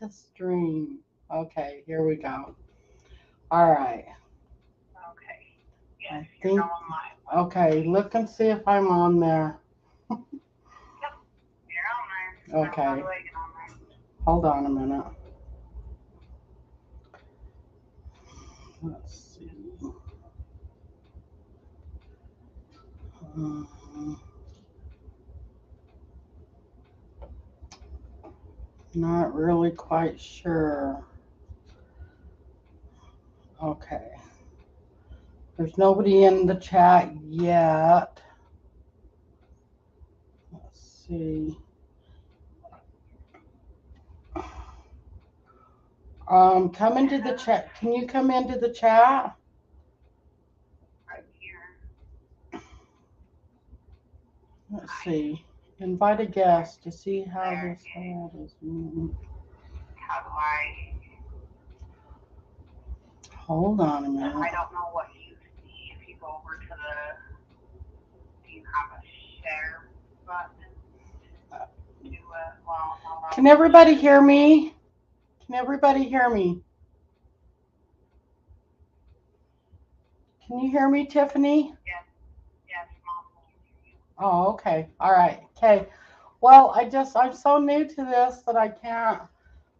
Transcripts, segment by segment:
The stream. Okay, here we go. All right. Okay. I Yes, you're think, going live. okay, look and see if I'm on there. Yep, you're on there. Now how Okay, do I get on there? hold on a minute. Let's see. Um, Not really quite sure. Okay. There's nobody in the chat yet. Let's see. Come into the chat. Can you come into the chat? Right here. Let's see. Invite a guest to see how There this it is. ad is. How do I? Hold on a I minute. don't know what you see. If you go over to the, do you have a share button to it? Well, no, Can everybody hear me? Can everybody hear me? Can you hear me, Tiffany? Yes, yes, Mom can hear you. Oh, okay. All right. Okay. Well, I'm so new to this that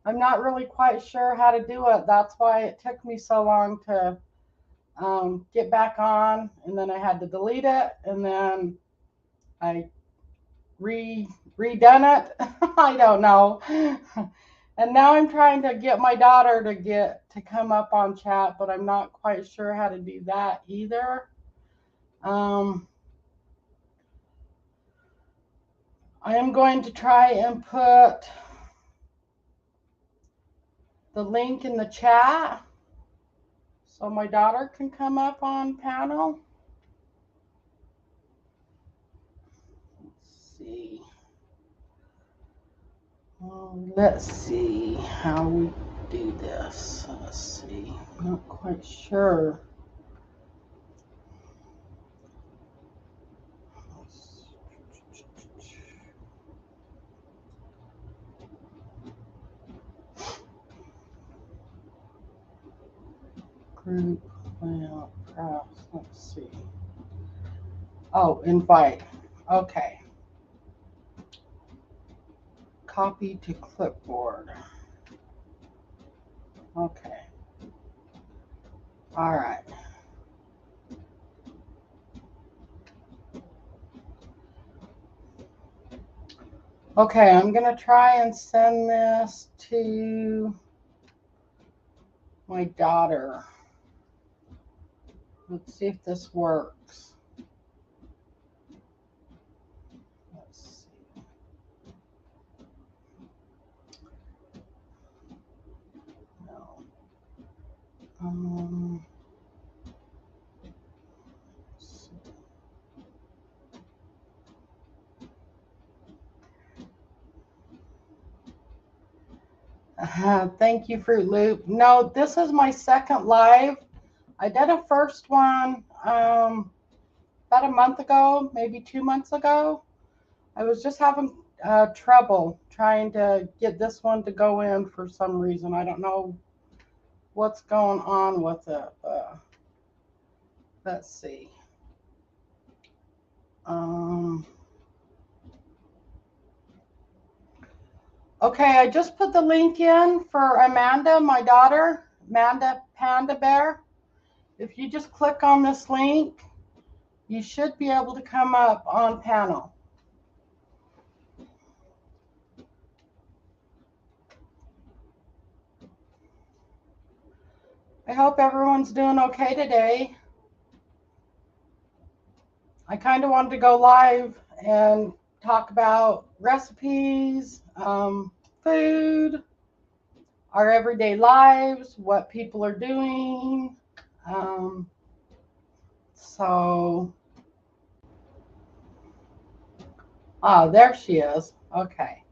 I'm not really quite sure how to do it. That's why it took me so long to get back on, and then I had to delete it, and then I redone it. I don't know. And now I'm trying to get my daughter to come up on chat, but I'm not quite sure how to do that either. I am going to try and put the link in the chat so my daughter can come up on panel. Let's see. Let's see how we do this. Let's see. Not quite sure. Group layout press. Let's see. Oh, invite. Okay. Copy to clipboard. Okay. All right. Okay, I'm going to try and send this to my daughter. Let's see if this works. Let's see. No. Let's see. Thank you, Fruit Loop. No, this is my second live. I did a first one about a month ago, maybe 2 months ago. I was just having trouble trying to get this one to go in for some reason. I don't know what's going on with it. Let's see. Okay, I just put the link in for Amanda, my daughter, Amanda Panda Bear. If you just click on this link, you should be able to come up on panel. I hope everyone's doing okay today. I kind of wanted to go live and talk about recipes, food, our everyday lives, what people are doing. So, there she is. Okay.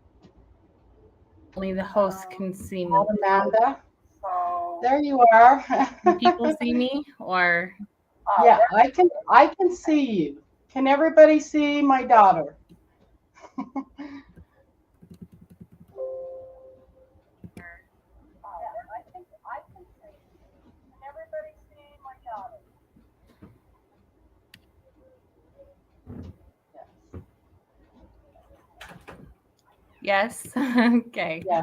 Only the host can see me. Amanda, So, there you are. Can people see me or? Yeah, I can see you. Can everybody see my daughter? Yes. Okay. Yeah.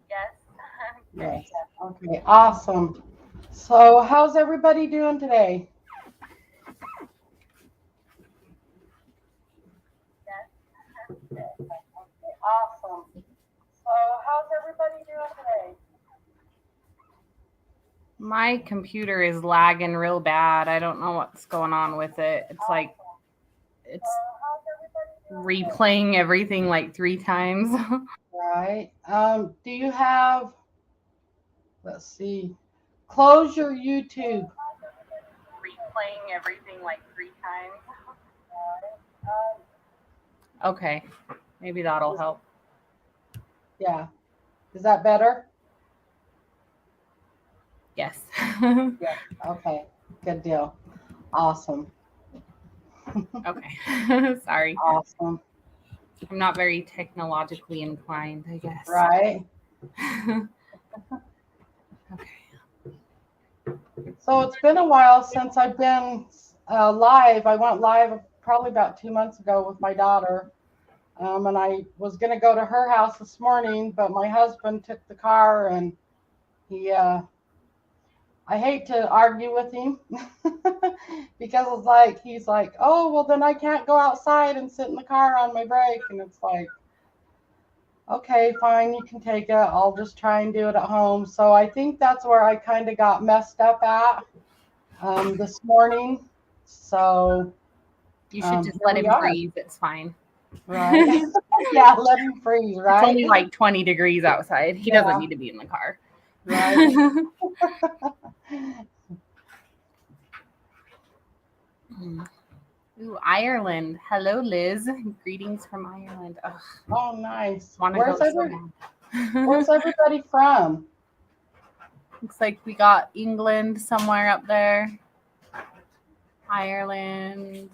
Yes. Yes. Okay. Awesome. So, how's everybody doing today? Okay. Awesome. So, how's everybody doing today? My computer is lagging real bad. I don't know what's going on with it. It's like it's replaying everything like 3 times. Right. Do you have, let's see, close your YouTube. Replaying everything like 3 times. Okay. Maybe that'll help. Yeah. Is that better? Yes. Yeah. Okay. Good deal. Awesome. Okay. Sorry. Awesome. I'm not very technologically inclined, I guess. Right. Okay. So it's been a while since I've been live. I went live probably about 2 months ago with my daughter. And I was going to go to her house this morning, but my husband took the car and he, I hate to argue with him because it's like, he's like, oh, well, then I can't go outside and sit in the car on my break. And it's like, okay, fine, you can take it. I'll just try and do it at home. So I think that's where I kind of got messed up at this morning. So You should just here let we him are. breathe. It's fine. Right. Yeah, let him freeze, right? It's only like 20 degrees outside. He doesn't need to be in the car. Right. Ooh, Ireland. Hello, Liz. Greetings from Ireland. Ugh, Oh, nice. wanna Where's, go so bad. where's everybody from? Looks like we got England somewhere up there. Ireland.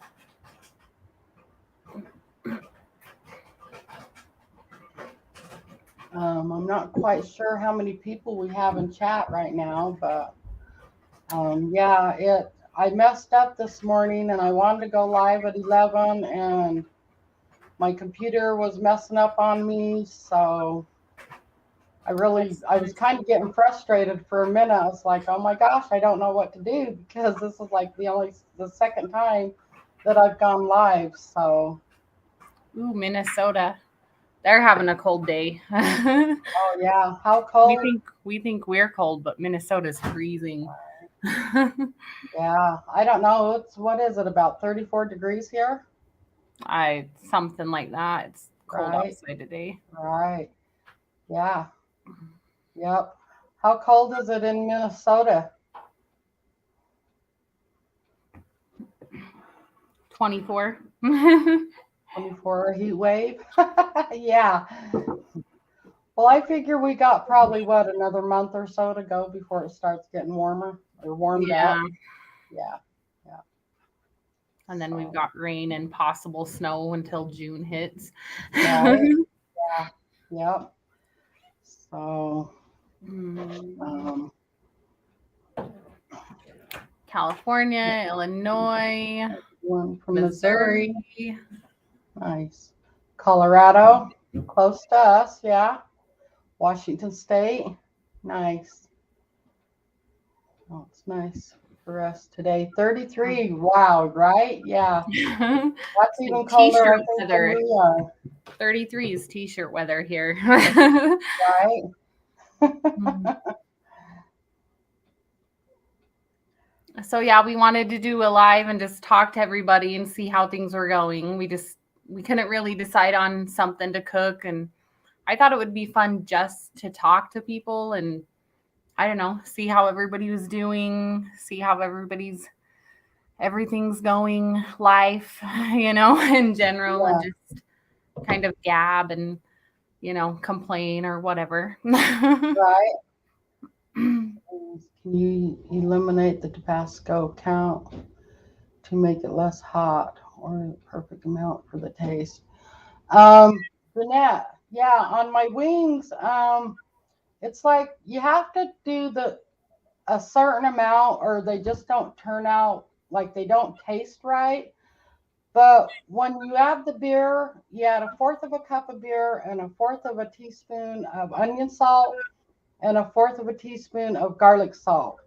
I'm not quite sure how many people we have in chat right now, but yeah, I messed up this morning and I wanted to go live at 11 and my computer was messing up on me, so I was kind of getting frustrated for a minute. I was like, oh my gosh, I don't know what to do because this is like the second time that I've gone live. So, Ooh, Minnesota. They're having a cold day. oh yeah, how cold? We think we're cold, but Minnesota's freezing. Yeah, I don't know. What is it, about 34 degrees here? Something like that. It's cold Right. outside today. Right. Yeah. Yep. How cold is it in Minnesota? 24. 24 heat wave? Yeah. Well, I figure we got probably another month or so to go before it starts getting warmer or warmed up. Yeah. Yeah. And then we've got rain and possible snow until June hits. Right. Yeah. Yep. So, California, Illinois, one from Missouri. Nice. Colorado, close to us, yeah. Washington State, nice. Oh, it's nice for us today. 33, wow, right? Yeah. That's even colder, I think, than we are. 33 is t-shirt weather here. Right? So yeah, we wanted to do a live and just talk to everybody and see how things were going. We couldn't really decide on something to cook, and I thought it would be fun just to talk to people and I don't know, see how everybody was doing, see how everything's going, life, in general, and just kind of gab and complain or whatever. Right. Can you eliminate the Tabasco count to make it less hot or the perfect amount for the taste? Brunette, yeah, on my wings, it's like you have to do a certain amount or they just don't turn out like they don't taste right. But when you add the beer, you add a fourth of a cup of beer and a fourth of a teaspoon of onion salt and a fourth of a teaspoon of garlic salt.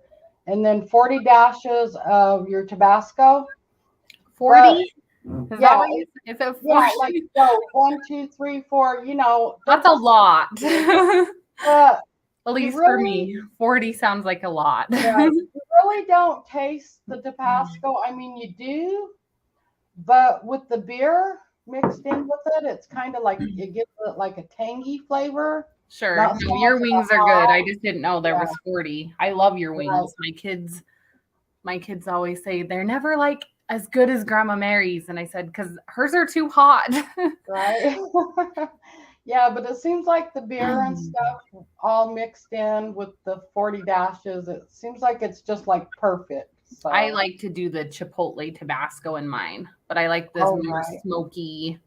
And then 40 dashes of your Tabasco. 40? Is Yeah, that what is it 40? yeah, like so 1, 2, 3, 4, That's a lot. But At least for really, me, 40 sounds like a lot. right, you really don't taste the Tabasco. I mean, you do, but with the beer mixed in with it, it's kind of like it gives it like a tangy flavor. Sure. Not so No, your much of wings a are good. I hot. just didn't know there Yeah, was 40. I love your right, wings. My kids always say they're never like as good as Grandma Mary's. And I said, because hers are too hot. right. Yeah, but it seems like the beer and stuff all mixed in with the 40 dashes. It seems like it's just like perfect. I So, like to do the Chipotle Tabasco in mine, but I like this oh, more right, smoky,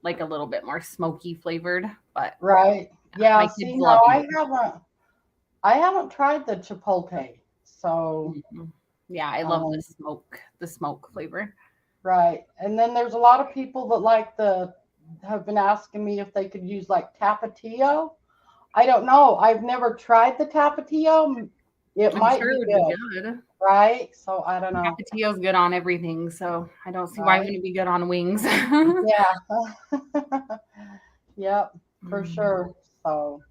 like a little bit more smoky flavored. But right. Yeah, my see, kids no, love yours. I haven't tried the Chipotle. So, Mhm. Yeah, I love um, the smoke flavor. right. And then there's a lot of people that have been asking me if they could use like Tapatio. I don't know. I've never tried the Tapatio. It I'm might sure it be would be good, good. right? So I don't know. Tapatio's good on everything, so I don't see why it Right. wouldn't be good on wings. Yeah. Yep, for Mm. sure. So,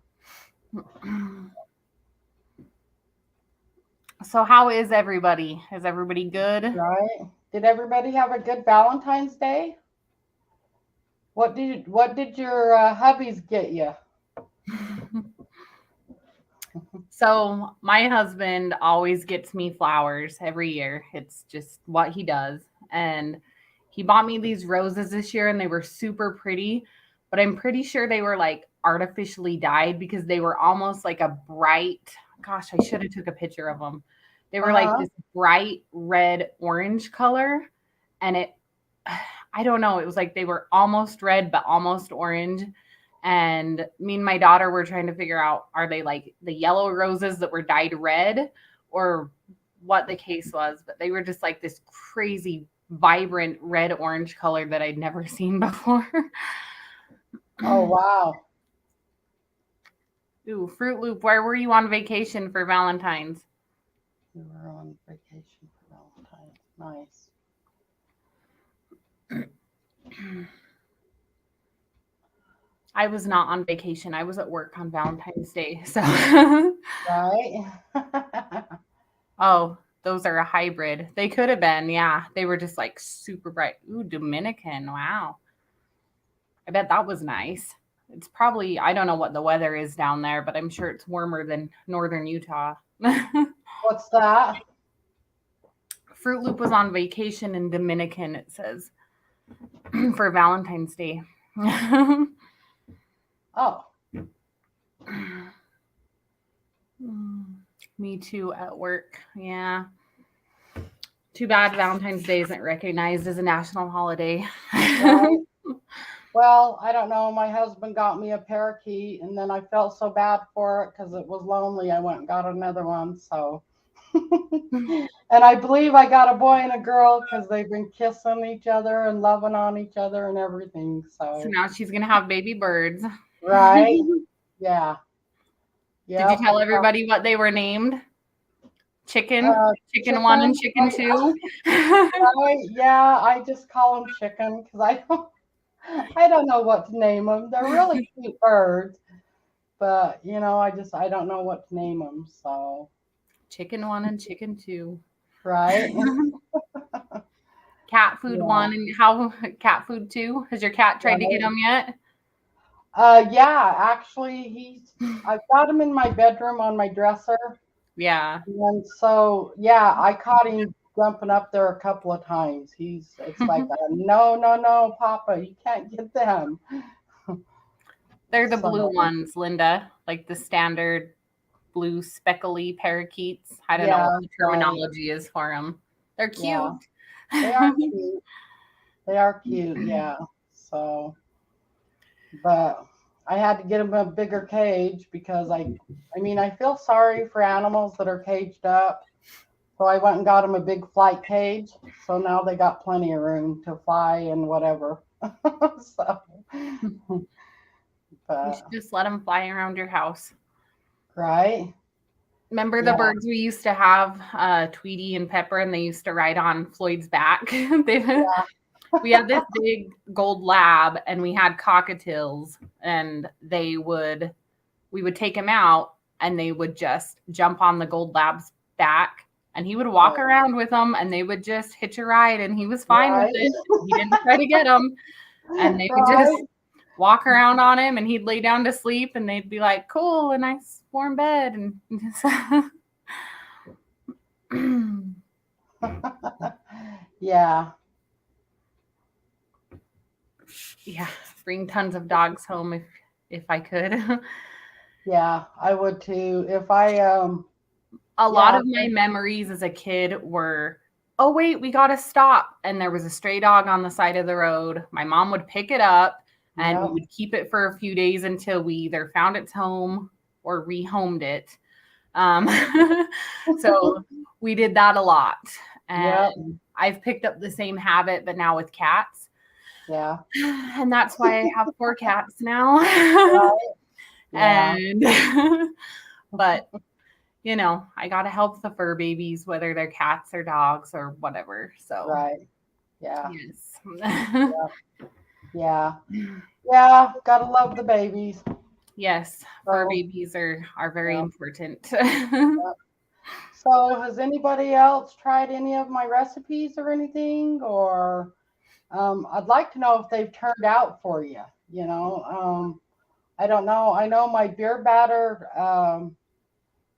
So how is everybody? Is everybody good? right. Did everybody have a good Valentine's Day? What did your hubbies get you? So my husband always gets me flowers every year. It's just what he does. And he bought me these roses this year and they were super pretty, but I'm pretty sure they were like artificially dyed because they were almost like a bright, gosh, I should have took a picture of them. They were like Uh-huh. this bright red orange color and it I don't know, it was like they were almost red but almost orange. And me and my daughter were trying to figure out are they like the yellow roses that were dyed red or what the case was, but they were just like this crazy vibrant red orange color that I'd never seen before. Oh, wow. Ooh, Fruit Loop, where were you on vacation for Valentine's? We were on vacation for Valentine's. Nice. I was not on vacation. I was at work on Valentine's Day. So Right? oh, those are a hybrid. They could have been, yeah. They were just like super bright. Ooh, Dominican. Wow. I bet that was nice. It's probably, I don't know what the weather is down there, but I'm sure it's warmer than northern Utah. What's that? Fruit Loop was on vacation in Dominican, it says, for Valentine's Day. Oh, Me too at work. Yeah. Too bad Valentine's Day isn't recognized as a national holiday. right. Well, I don't know. My husband got me a parakeet, and then I felt so bad for it because it was lonely. I went and got another one. So, and I believe I got a boy and a girl because they've been kissing each other and loving on each other and everything. So So, now she's going to have baby birds. right. Yeah. Did you Yep. tell everybody what they were named? Chicken? Chicken one and Chicken. chicken two? Yeah, I just call them chicken because I don't know what to name them. They're really cute birds, but I don't know what to name them. So, Chicken one and chicken two. right. Cat food Yeah. one and how cat food two? Has your cat tried to get Right. them yet? Yeah, actually, I've got him in my bedroom on my dresser. Yeah. And so, yeah, I caught him jumping up there a couple of times. It's like, no, no, no, Papa, you can't get them. They're the blue So, ones, Linda, like the standard blue speckly parakeets. I don't know yeah, what the right. terminology is for them. They're cute. Yeah, they are cute. They are cute, yeah. So, but I had to get him a bigger cage because I feel sorry for animals that are caged up. So I went and got him a big flight cage. So now they got plenty of room to fly and whatever. So, You but should just let them fly around your house. right. Remember the Yeah. birds we used to have, Tweety and Pepper, and they used to ride on Floyd's back? We had this big gold lab, and we had cockatiels, and we would take him out, and they would just jump on the gold lab's back, and he would walk around with them, and they would just hitch a ride, and he was fine with it. He didn't try to get them, and they would just walk around on him, and he'd lay down to sleep, and they'd be like, cool, a nice warm bed, and just Yeah. yeah, bring tons of dogs home if I could. Yeah, I would too. If I A lot of my memories as a kid were, oh wait, we got to stop, and there was a stray dog on the side of the road. My mom would pick it up, and we would keep it for a few days until we either found its home or rehomed it. So we did that a lot, and I've picked up the same habit, but now with cats. Yeah. And that's why I have 4 cats now. And but you know, I got to help the fur babies, whether they're cats or dogs or whatever. So Yeah. Yes. Yeah. Yeah. Gotta love the babies. Yes, fur babies are very important. So has anybody else tried any of my recipes or anything? Or I'd like to know if they've turned out for you. You know, I don't know. I know my beer batter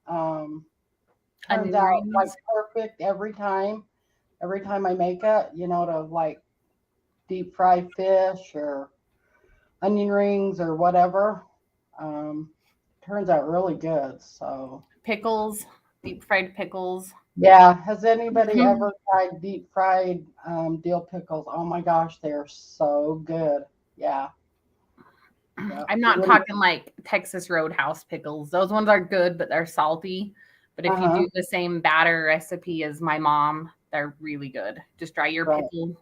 turns out like perfect every time I make it, you know, to like deep fry fish or onion rings or whatever. Turns out really good. So pickles, deep fried pickles. Yeah. Has anybody ever tried deep fried dill pickles? Oh my gosh, they're so good. Yeah. I'm not talking like Texas Roadhouse pickles. Those ones are good, but they're salty. But if you do the same batter recipe as my mom, they're really good. Just dry your pickle.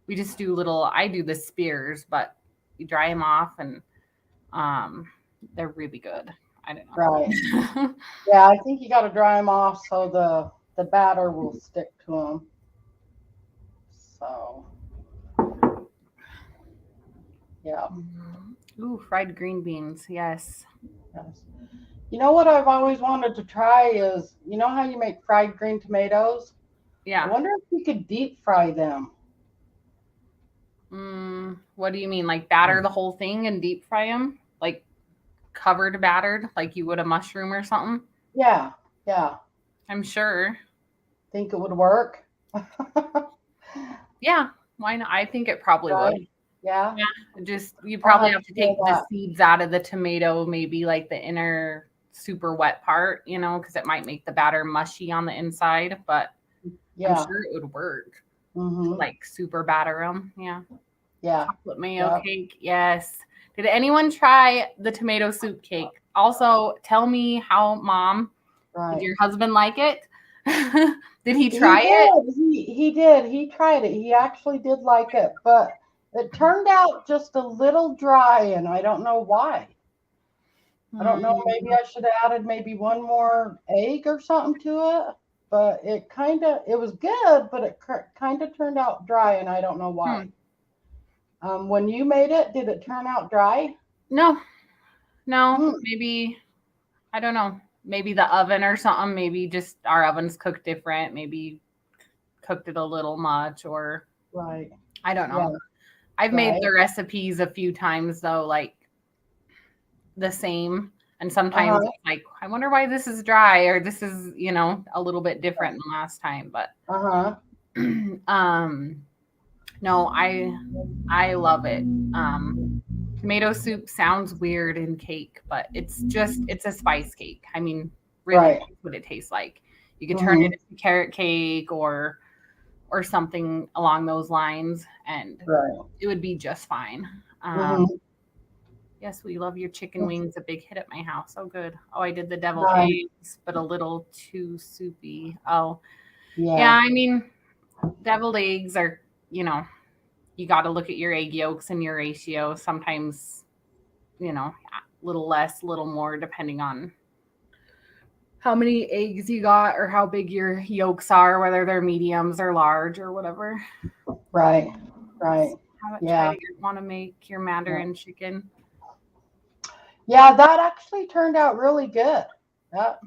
We just do I do the spears, but you dry them off, and they're really good. I don't know. Right. Yeah, I think you got to dry them off so the batter will stick to them. So, yeah. Ooh, fried green beans. Yes. You know what I've always wanted to try is, you know how you make fried green tomatoes? Yeah. I wonder if you could deep fry them. What do you mean? Like batter the whole thing and deep fry them? Like battered, like you would a mushroom or something? Yeah. Yeah. I'm sure. Think it would work? Yeah. Why not? I think it probably would. Yeah. Just you probably have to take the seeds out of the tomato, maybe like the inner super wet part, you know, because it might make the batter mushy on the inside, but I'm sure it would work. Like super batter them. Yeah. Chocolate mayo cake. Yes. Did anyone try the tomato soup cake? Also, tell me how, Mom, did your husband like it? Did he try it? He did. He tried it. He actually did like it, but it turned out just a little dry, and I don't know why. I don't know. Maybe I should have added maybe one more egg or something to it, but it was good, but it kind of turned out dry, and I don't know why. When you made it, did it turn out dry? No. Maybe, I don't know. Maybe the oven or something. Maybe just our ovens cooked different. Maybe cooked it a little much, or I don't know. I've made the recipes a few times though, like the same. And sometimes it's like, I wonder why this is dry, or this is, you know, a little bit different than last time. But no, I love it. Tomato soup sounds weird in cake, but it's a spice cake. I mean, really that's what it tastes like. You could turn it into carrot cake or something along those lines, and it would be just fine. Yes, we love your chicken wings. A big hit at my house. Oh, good. Oh, I did the deviled Nice. eggs, but a little too soupy. Oh, yeah. Yeah. I mean, deviled eggs are, you know, you got to look at your egg yolks and your ratio. Sometimes, you know, a little less, a little more, depending on how many eggs you got or how big your yolks are, whether they're mediums or large or whatever. Right. Right. Haven't Yeah. tried it. Want to make your Mandarin chicken? Yeah, that actually turned out really good.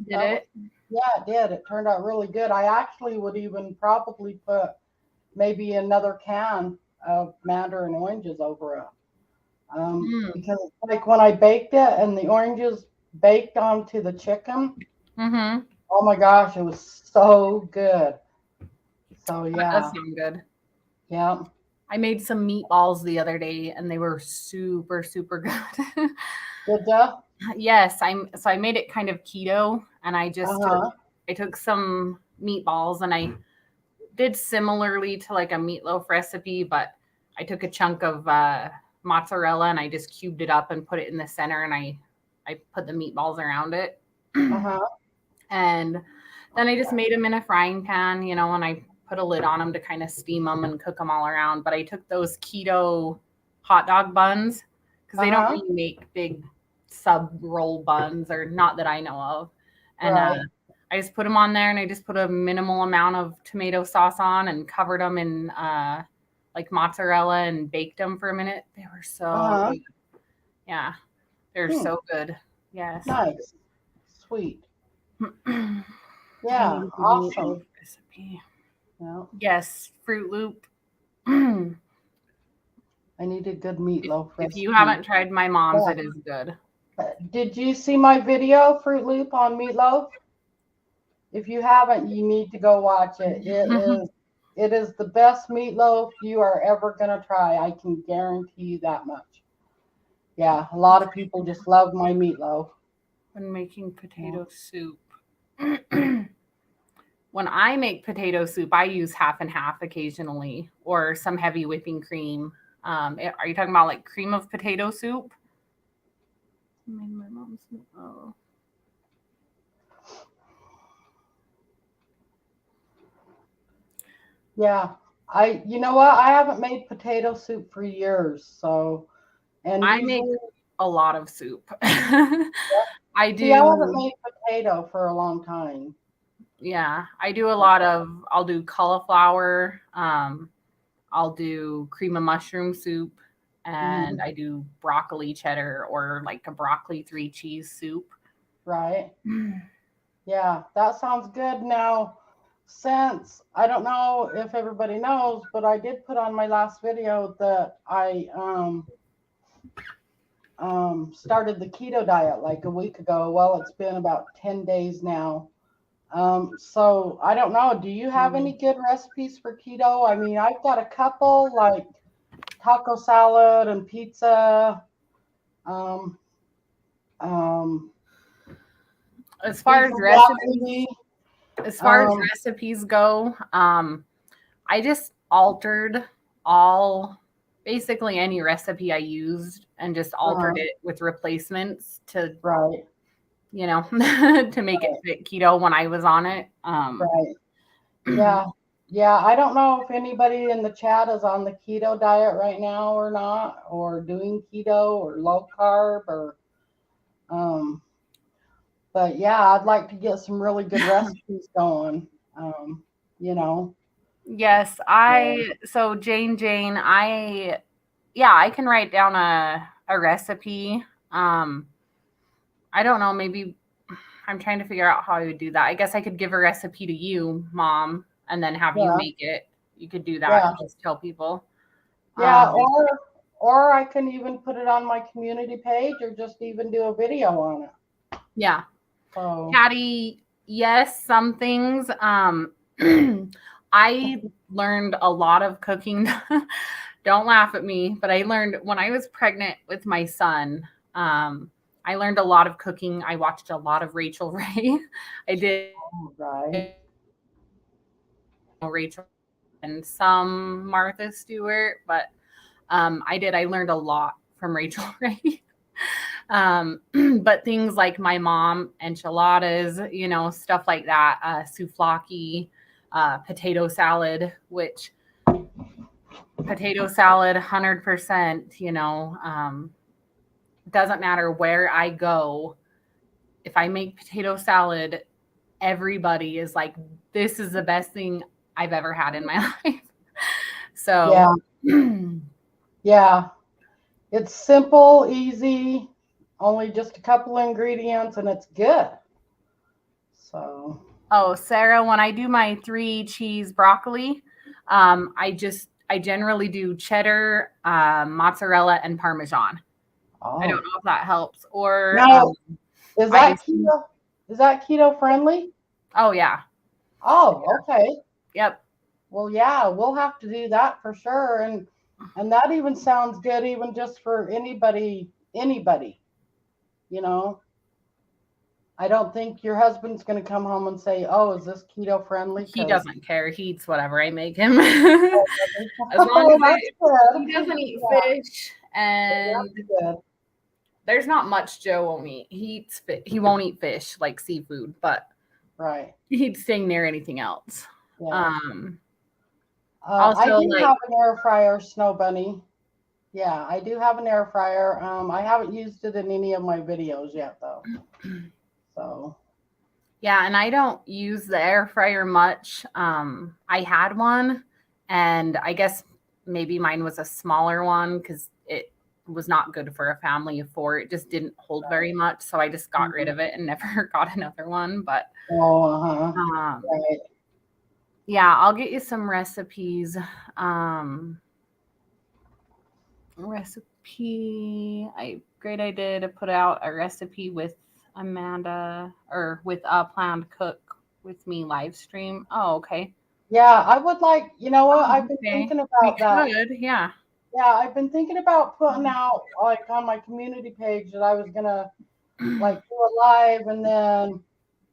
Did it? Yeah, it did. It turned out really good. I actually would even probably put maybe another can of mandarin oranges over it. Because like when I baked it and the oranges baked onto the chicken, Mm-hmm. oh my gosh, it was so good. So That yeah, does sound good. yeah. I made some meatballs the other day and they were super, super good. Did ya? Yes, I made it kind of keto and I just Uh-huh. took some meatballs and I did similarly to like a meatloaf recipe, but I took a chunk of mozzarella and I just cubed it up and put it in the center and I put the meatballs around it. Uh-huh. And then I just made them in a frying pan, you know, and I put a lid on them to kind of steam them and cook them all around. But I took those keto hot dog buns because they don't really make big sub roll buns, or not that I know of. And Right. I just put them on there and I just put a minimal amount of tomato sauce on and covered them in like mozzarella and baked them for a minute. They were so good. Yeah, they're so good. Yes. Nice. Sweet. I Yeah, need the awesome. meatloaf recipe. Yeah, Yes, Fruit Loop. I need a good meatloaf If recipe. you haven't tried my mom's, it is good. Did you see my video, Fruit Loop, on meatloaf? If you haven't, you need to go watch it. It is the best meatloaf you are ever gonna try. I can guarantee you that much. Yeah, a lot of people just love my meatloaf. When making potato soup. When I make potato soup, I use half and half occasionally, or some heavy whipping cream. Are you talking about like cream of potato soup? My mom's. Oh. Yeah, you know what? I haven't made potato soup for years, so and I usually, make a lot of soup. I do. see, I haven't made potato for a long time. Yeah, I do a lot of. I'll do cauliflower. I'll do cream of mushroom soup, and I do broccoli cheddar or like a broccoli 3-cheese soup. Right. Yeah, that sounds good. Now, since I don't know if everybody knows, but I did put on my last video that I started the keto diet like a week ago. Well, it's been about 10 days now. So I don't know. Do you have any good recipes for keto? I mean, I've got a couple like taco salad and pizza. Um, um, As far as broccoli. recipes go, I just altered basically any recipe I used and just altered it with replacements to Right. you know to make it fit keto when I was on it. Right. Yeah. Yeah. I don't know if anybody in the chat is on the keto diet right now or not, or doing keto or low carb or but yeah, I'd like to get some really good recipes going. You know. Yes, so Jane, I can write down a recipe. I don't know, maybe I'm trying to figure out how I would do that. I guess I could give a recipe to you, Mom, and then have you make it. You could do that and just tell people. Yeah, or I can even put it on my community page or just even do a video on it. Yeah. So Patty, yes, some things. I learned a lot of cooking. Don't laugh at me, but I learned when I was pregnant with my son. I learned a lot of cooking. I watched a lot of Rachel Ray. I did Rachel and some Martha Stewart, but I learned a lot from Rachel Ray. But things like my mom, enchiladas, stuff like that, souvlaki, potato salad, which potato salad, 100%, doesn't matter where I go. If I make potato salad, everybody is like, this is the best thing I've ever had in my life. So, yeah. It's simple, easy, only just a couple ingredients, and it's good. So. Oh, Sarah, when I do my 3-cheese broccoli, I generally do cheddar, mozzarella, and Parmesan. Oh. I don't know if that helps. Or now, is that keto? Is that keto friendly? Oh yeah. Oh, okay. Yep. Well, yeah, we'll have to do that for sure, and that even sounds good, even just for anybody. I don't think your husband's going to come home and say, "Oh, is this keto friendly?" He doesn't care. He eats whatever I make him. As long as he doesn't eat fish, and there's not much Joe won't eat. He won't eat fish, like seafood, but he'd stay near anything else. Yeah. Also, I do have an air fryer, Snow Bunny. Yeah, I do have an air fryer. I haven't used it in any of my videos yet, though. So. Yeah, and I don't use the air fryer much. I had one, and I guess maybe mine was a smaller one because it was not good for a family of 4. It just didn't hold very much, so I just got rid of it and never got another one. But yeah, I'll get you some recipes. Great idea to put out a recipe with Amanda or with a planned cook with me live stream. Oh, okay. Yeah, I would like, I've been thinking about that. Yeah. Yeah, I've been thinking about putting out like on my community page that I was gonna like do a live and then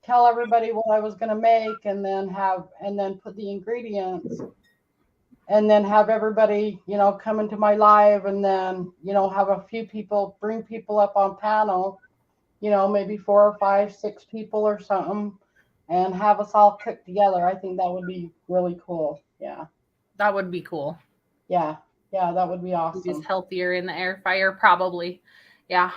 tell everybody what I was gonna make and then put the ingredients and then have everybody, come into my live and then, have a few people, bring people up on panel, maybe 4 or 5, 6 people or something, and have us all cook together. I think that would be really cool. Yeah. That would be cool. Yeah. Yeah, that would be awesome. It's healthier in the air fryer, probably. Yeah.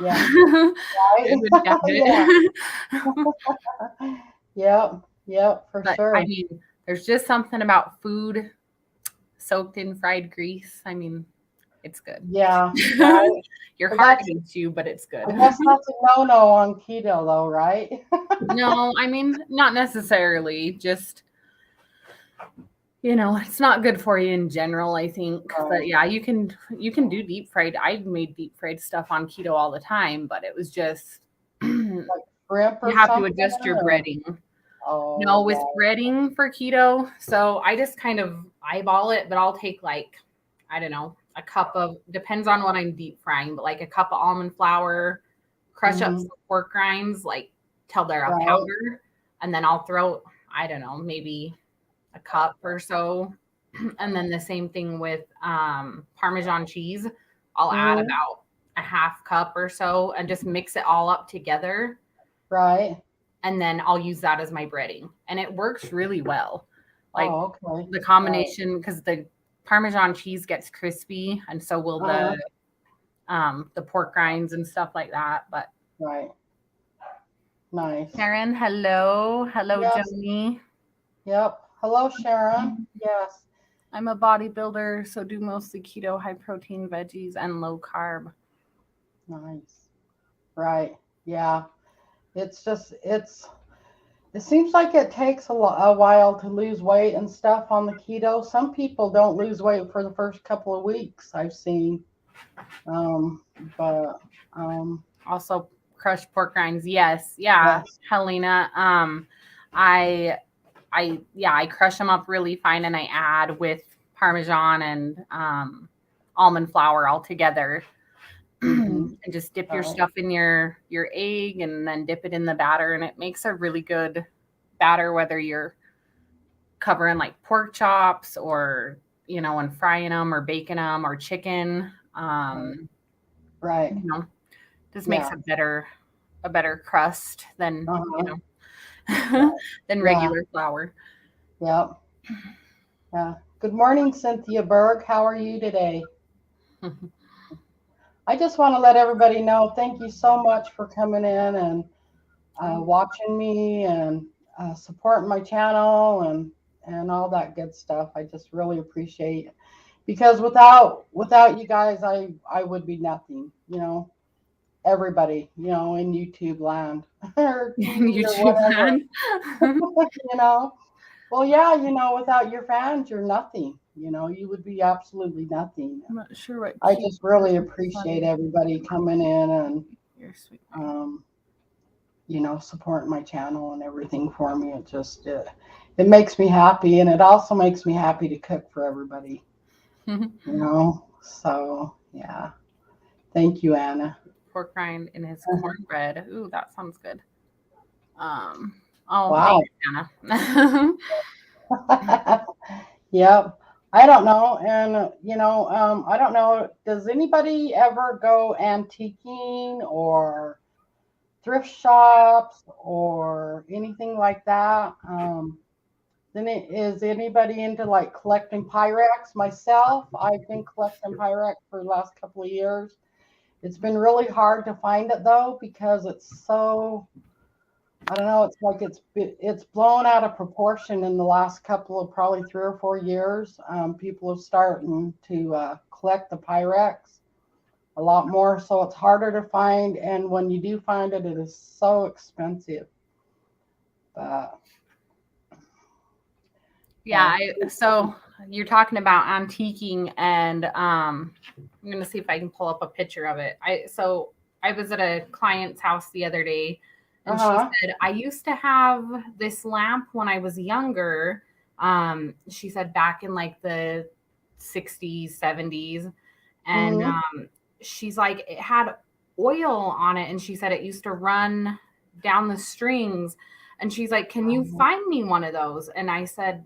Yep, for sure. I mean, there's just something about food soaked in fried grease. I mean, it's good. Yeah. Your heart hates you, but it's good. I guess that's a no-no on keto, though, right? No, I mean, not necessarily. Just, it's not good for you in general, I think. Right. But yeah, you can do deep fried. I've made deep fried stuff on keto all the time, but it was just like shrimp or you have to adjust your breading. Oh, no, with breading for keto. So I just kind of eyeball it, but I'll take like, I don't know, a cup of, depends on what I'm deep frying, but like a cup of almond flour, crush up some pork rinds, like till they're a powder. And then I'll throw, I don't know, maybe a cup or so. And then the same thing with Parmesan cheese. I'll add about a half cup or so and just mix it all up together. Right. And then I'll use that as my breading. And it works really well. Like the combination, because the Parmesan cheese gets crispy, and so will the pork rinds and stuff like that. But nice. Sharon, hello. Hello, yes. Joni. Yep. Hello, Sharon. Yes. I'm a bodybuilder, so do mostly keto, high protein, veggies, and low carb. Nice. Right. Yeah. It's just, it seems like it takes a while to lose weight and stuff on the keto. Some people don't lose weight for the first couple of weeks, I've seen. But also crushed pork rinds. Yes. Helena. I crush them up really fine and I add with Parmesan and almond flour all together. And just dip your stuff in your egg and then dip it in the batter, and it makes a really good batter, whether you're covering like pork chops or and frying them or baking them or chicken. Just makes a better crust than than regular flour. Yep. Yeah. Good morning, Cynthia Berg. How are you today? I just want to let everybody know, thank you so much for coming in and watching me and supporting my channel and all that good stuff. I just really appreciate it. Because without you guys, I would be nothing, everybody, in YouTube land or TV or whatever. Well, yeah, without your fans, you're nothing. You would be absolutely nothing. I'm not sure what. I just really appreciate everybody coming in and, supporting my channel and everything for me. It just, it makes me happy. And it also makes me happy to cook for everybody, So, yeah. Thank you, Anna. Pork rind in his cornbread. Ooh, that sounds good. Oh, wow. Thanks, Anna. Yep. I don't know. And, I don't know. Does anybody ever go antiquing or thrift shops or anything like that? Then is anybody into like collecting Pyrex? Myself, I've been collecting Pyrex for the last couple of years. It's been really hard to find it though, because it's so, I don't know, it's like it's blown out of proportion in the last couple of probably 3 or 4 years. People are starting to collect the Pyrex a lot more, so it's harder to find. And when you do find it, it is so expensive. But yeah, so you're talking about antiquing, and I'm gonna see if I can pull up a picture of it. I was at a client's house the other day, and she said, I used to have this lamp when I was younger. She said back in like the 60s, 70s, and she's like, it had oil on it, and she said it used to run down the strings, and she's like, can you find me one of those? And I said,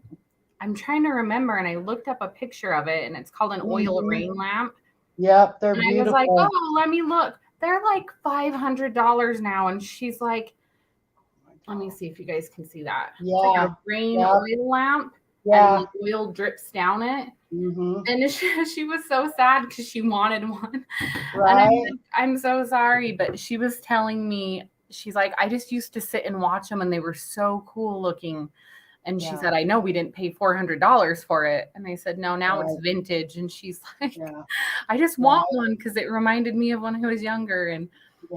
I'm trying to remember, and I looked up a picture of it, and it's called an oil rain lamp. Yep, they're beautiful. I was like, oh, let me look. They're like $500 now, and she's like, let me see if you guys can see that. Yeah, it's like a rain oil lamp, and the oil drips down it. And she was so sad because she wanted one. Right. And I'm so sorry, but she was telling me, she's like, I just used to sit and watch them, and they were so cool looking. And she said, I know we didn't pay $400 for it. And I said, no, now it's vintage. And she's like, I just want one because it reminded me of when I was younger. And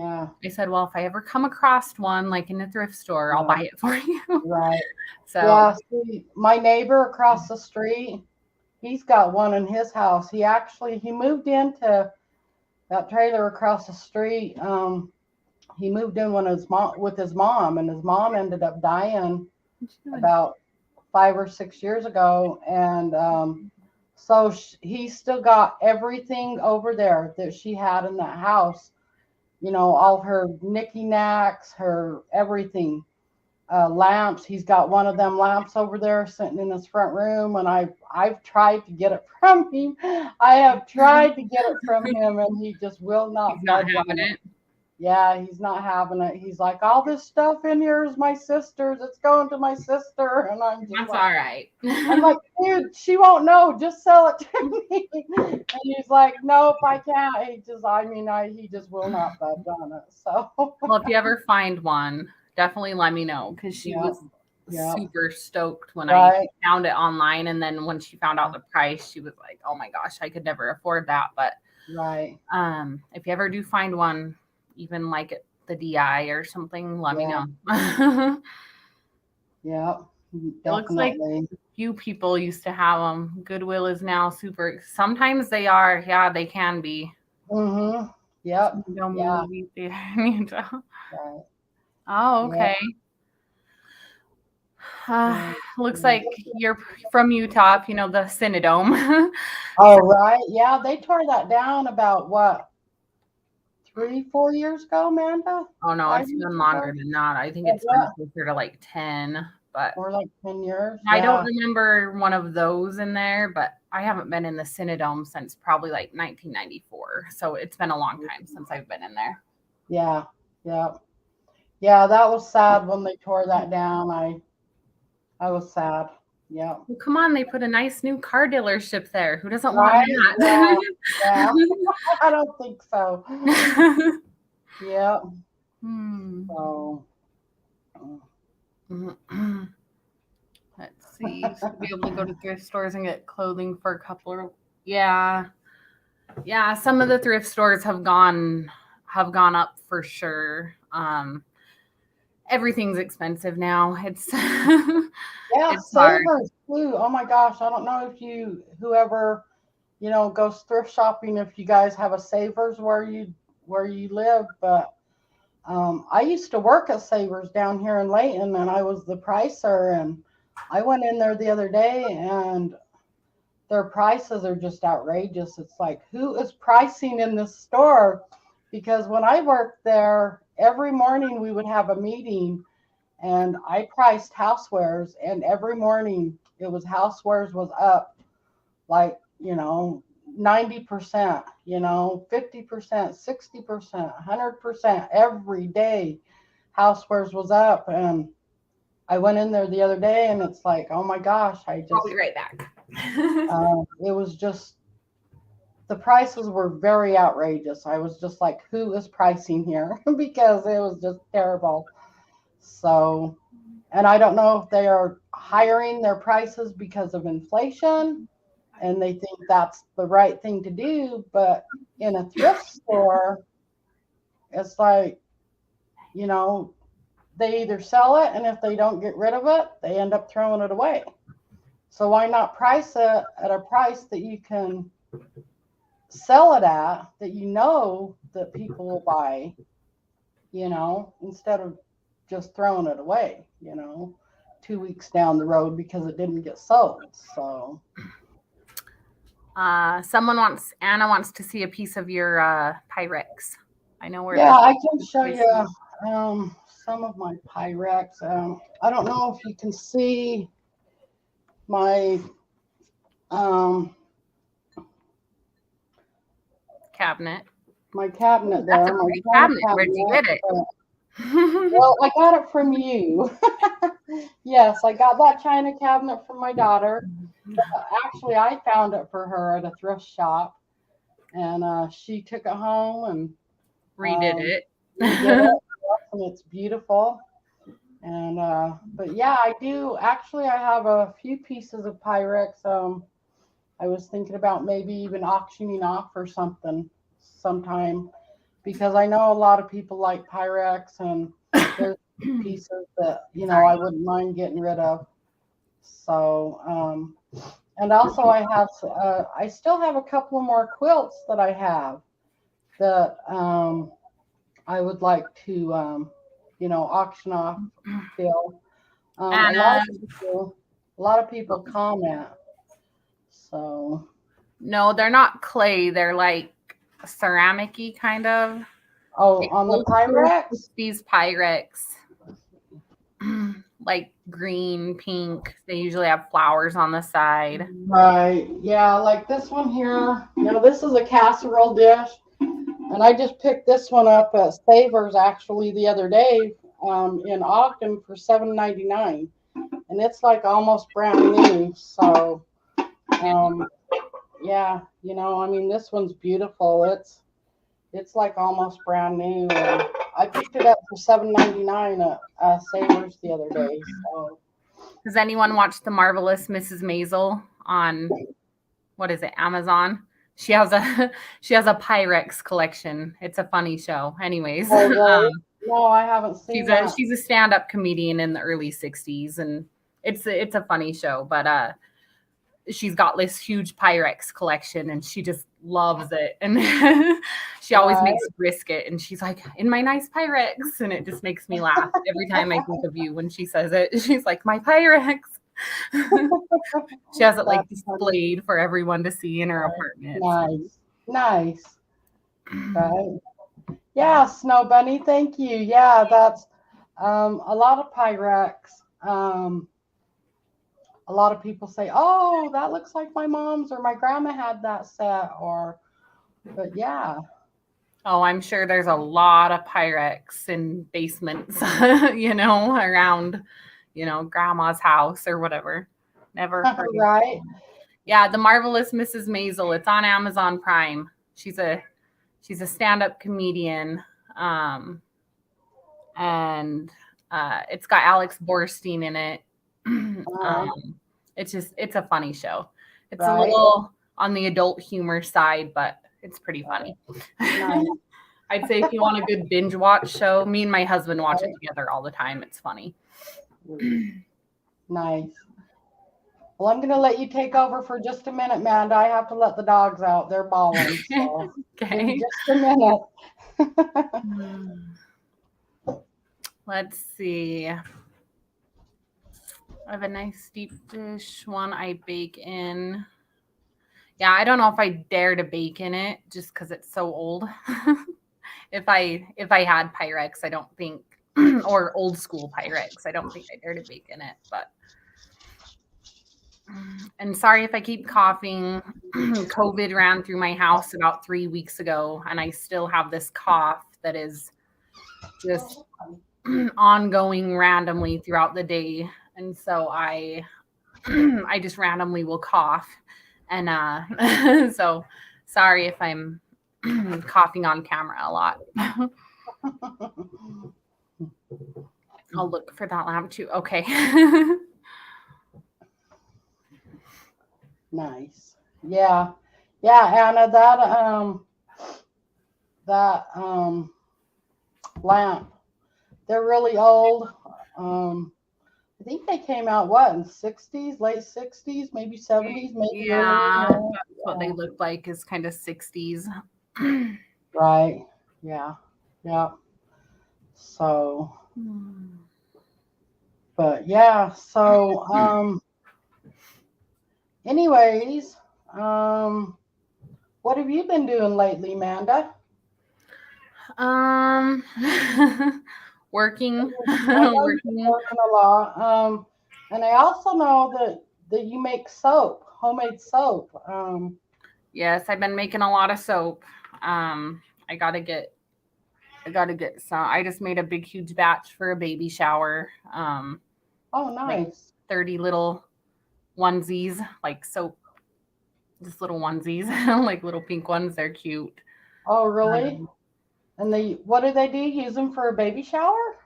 I said, well, if I ever come across one, like in a thrift store, I'll buy it for you. Right. So see, my neighbor across the street, he's got one in his house. He moved into that trailer across the street. He moved in with his mom, and his mom ended up dying about 5 or 6 years ago. And so he's still got everything over there that she had in that house, all her knicky-knacks, her everything, lamps. He's got one of them lamps over there sitting in his front room, and I've tried to get it from him. I have tried to get it from him, and he just will not. He's not having it. Yeah, he's not having it. He's like, all this stuff in here is my sister's. It's going to my sister. And I'm just That's all right. I'm like, dude, she won't know. Just sell it to me. And he's like, nope, I can't. He just will not budge on it. So, well, if you ever find one, definitely let me know, because she was super stoked when I found it online. And then when she found out the price, she was like, oh my gosh, I could never afford that. But if you ever do find one, even like the DI or something, let me know. Yeah, definitely. It looks like few people used to have them. Goodwill is now super. Sometimes they are. Yeah, they can be. Yep. Yeah. Oh, okay. Looks like you're from Utah, the Cinedome. Oh, right. Yeah, they tore that down about what? 3-4 years ago, Amanda? Oh no, it's been longer than that. I think it's been closer to like 10, but or like 10 years. I don't remember one of those in there, but I haven't been in the Cinedome since probably like 1994. So it's been a long time since I've been in there. Yeah. Yeah. Yeah, that was sad when they tore that down. I was sad. Yeah. Well, come on, they put a nice new car dealership there. Who doesn't want Right? Yeah. Yeah. that? I don't think so. Yeah. Hmm. So Let's see. So be able to go to thrift stores and get clothing for a couple of yeah. Yeah, some of the thrift stores have gone up for sure. Everything's expensive now. It's yeah, it's hard. Savers too. Oh my gosh. I don't know if whoever, goes thrift shopping, if you guys have a Savers where you live, but I used to work at Savers down here in Layton, and I was the pricer, and I went in there the other day, and their prices are just outrageous. It's like, who is pricing in this store? Because when I worked there, every morning we would have a meeting, and I priced housewares, and every morning it was housewares was up like, 90%, 50%, 60%, 100% every day. Housewares was up, and I went in there the other day, and it's like, oh my gosh, I'll be right back. it was just, the prices were very outrageous. I was just like, who is pricing here? Because it was just terrible. So, and I don't know if they are hiring their prices because of inflation and they think that's the right thing to do. But in a thrift store, it's like, they either sell it, and if they don't get rid of it, they end up throwing it away. So why not price it at a price that you can sell it at, that that people will buy, instead of just throwing it away, 2 weeks down the road because it didn't get sold. So Anna wants to see a piece of your Pyrex. I know where. yeah, I can show you some of my Pyrex. I don't know if you can see my cabinet. My cabinet there. That's a pretty cabinet. Where'd you get it? Well, I got it from you. Yes, I got that china cabinet from my daughter. Actually, I found it for her at a thrift shop, and she took it home and redid it. Redid it, and it's beautiful. And but yeah, I do actually. I have a few pieces of Pyrex. I was thinking about maybe even auctioning off or something sometime, because I know a lot of people like Pyrex, and there's pieces that I wouldn't mind getting rid of. So and also I still have a couple of more quilts that I have that I would like to auction off still. A lot of people comment. So no, they're not clay. They're like ceramic-y kind of. Oh, like on the Pyrex? These Pyrex. Like green, pink. They usually have flowers on the side. Right. Yeah, like this one here. This is a casserole dish. And I just picked this one up at Savers actually the other day in Ogden for $7.99. And it's like almost brand new. So yeah, this one's beautiful. It's like almost brand new. And I picked it up for $7.99 at Savers the other day. So does anyone watch The Marvelous Mrs. Maisel on what is it, Amazon? She has a Pyrex collection. It's a funny show. Anyways. Oh, really? No, I haven't seen that. She's a stand-up comedian in the early 60s, and it's a funny show, but she's got this huge Pyrex collection and she just loves it. And she always makes brisket and she's like, in my nice Pyrex. And it just makes me laugh every time I think of you when she says it. She's like, my Pyrex. She has it like displayed for everyone to see in her apartment. Nice. Right. Yeah, Snow Bunny, thank you. Yeah, that's a lot of Pyrex. A lot of people say, oh, that looks like my mom's or my grandma had that set, but yeah. Oh, I'm sure there's a lot of Pyrex in basements, around, grandma's house or whatever. Never heard of Right. it. Yeah, The Marvelous Mrs. Maisel. It's on Amazon Prime. She's a stand-up comedian. And it's got Alex Borstein in it. It's a funny show. It's a Right. little on the adult humor side, but it's pretty funny. Nice. I'd say if you want a good binge watch show, me and my husband watch it together all the time. It's funny. Nice. Well, I'm going to let you take over for just a minute, Amanda. I have to let the dogs out. They're bawling. So Okay. just a minute. Let's see. I have a nice deep dish one I bake in. Yeah, I don't know if I dare to bake in it just because it's so old. If I had Pyrex, I don't think, or old school Pyrex, I don't think I dare to bake in it. But and sorry if I keep coughing. COVID ran through my house about 3 weeks ago, and I still have this cough that is just ongoing randomly throughout the day. And so I just randomly will cough. And so sorry if I'm coughing on camera a lot. I'll look for that lamp too. Okay. Nice. Yeah. Yeah, Anna, that lamp, they're really old. I think they came out in 60s, late 60s, maybe 70s, maybe Yeah, earlier. that's what they look like, is kind of 60s. Right. Yeah. Yeah. So, but yeah. So, anyways, what have you been doing lately, Amanda? Working. I know Working. you're working a lot. And I also know that you make soap, homemade soap. Yes, I've been making a lot of soap. I gotta get some. I just made a big huge batch for a baby shower. Oh, Like nice. 30 little onesies, like soap, just little onesies, like little pink ones. They're cute. Oh, really? And what do they do? Use them for a baby shower?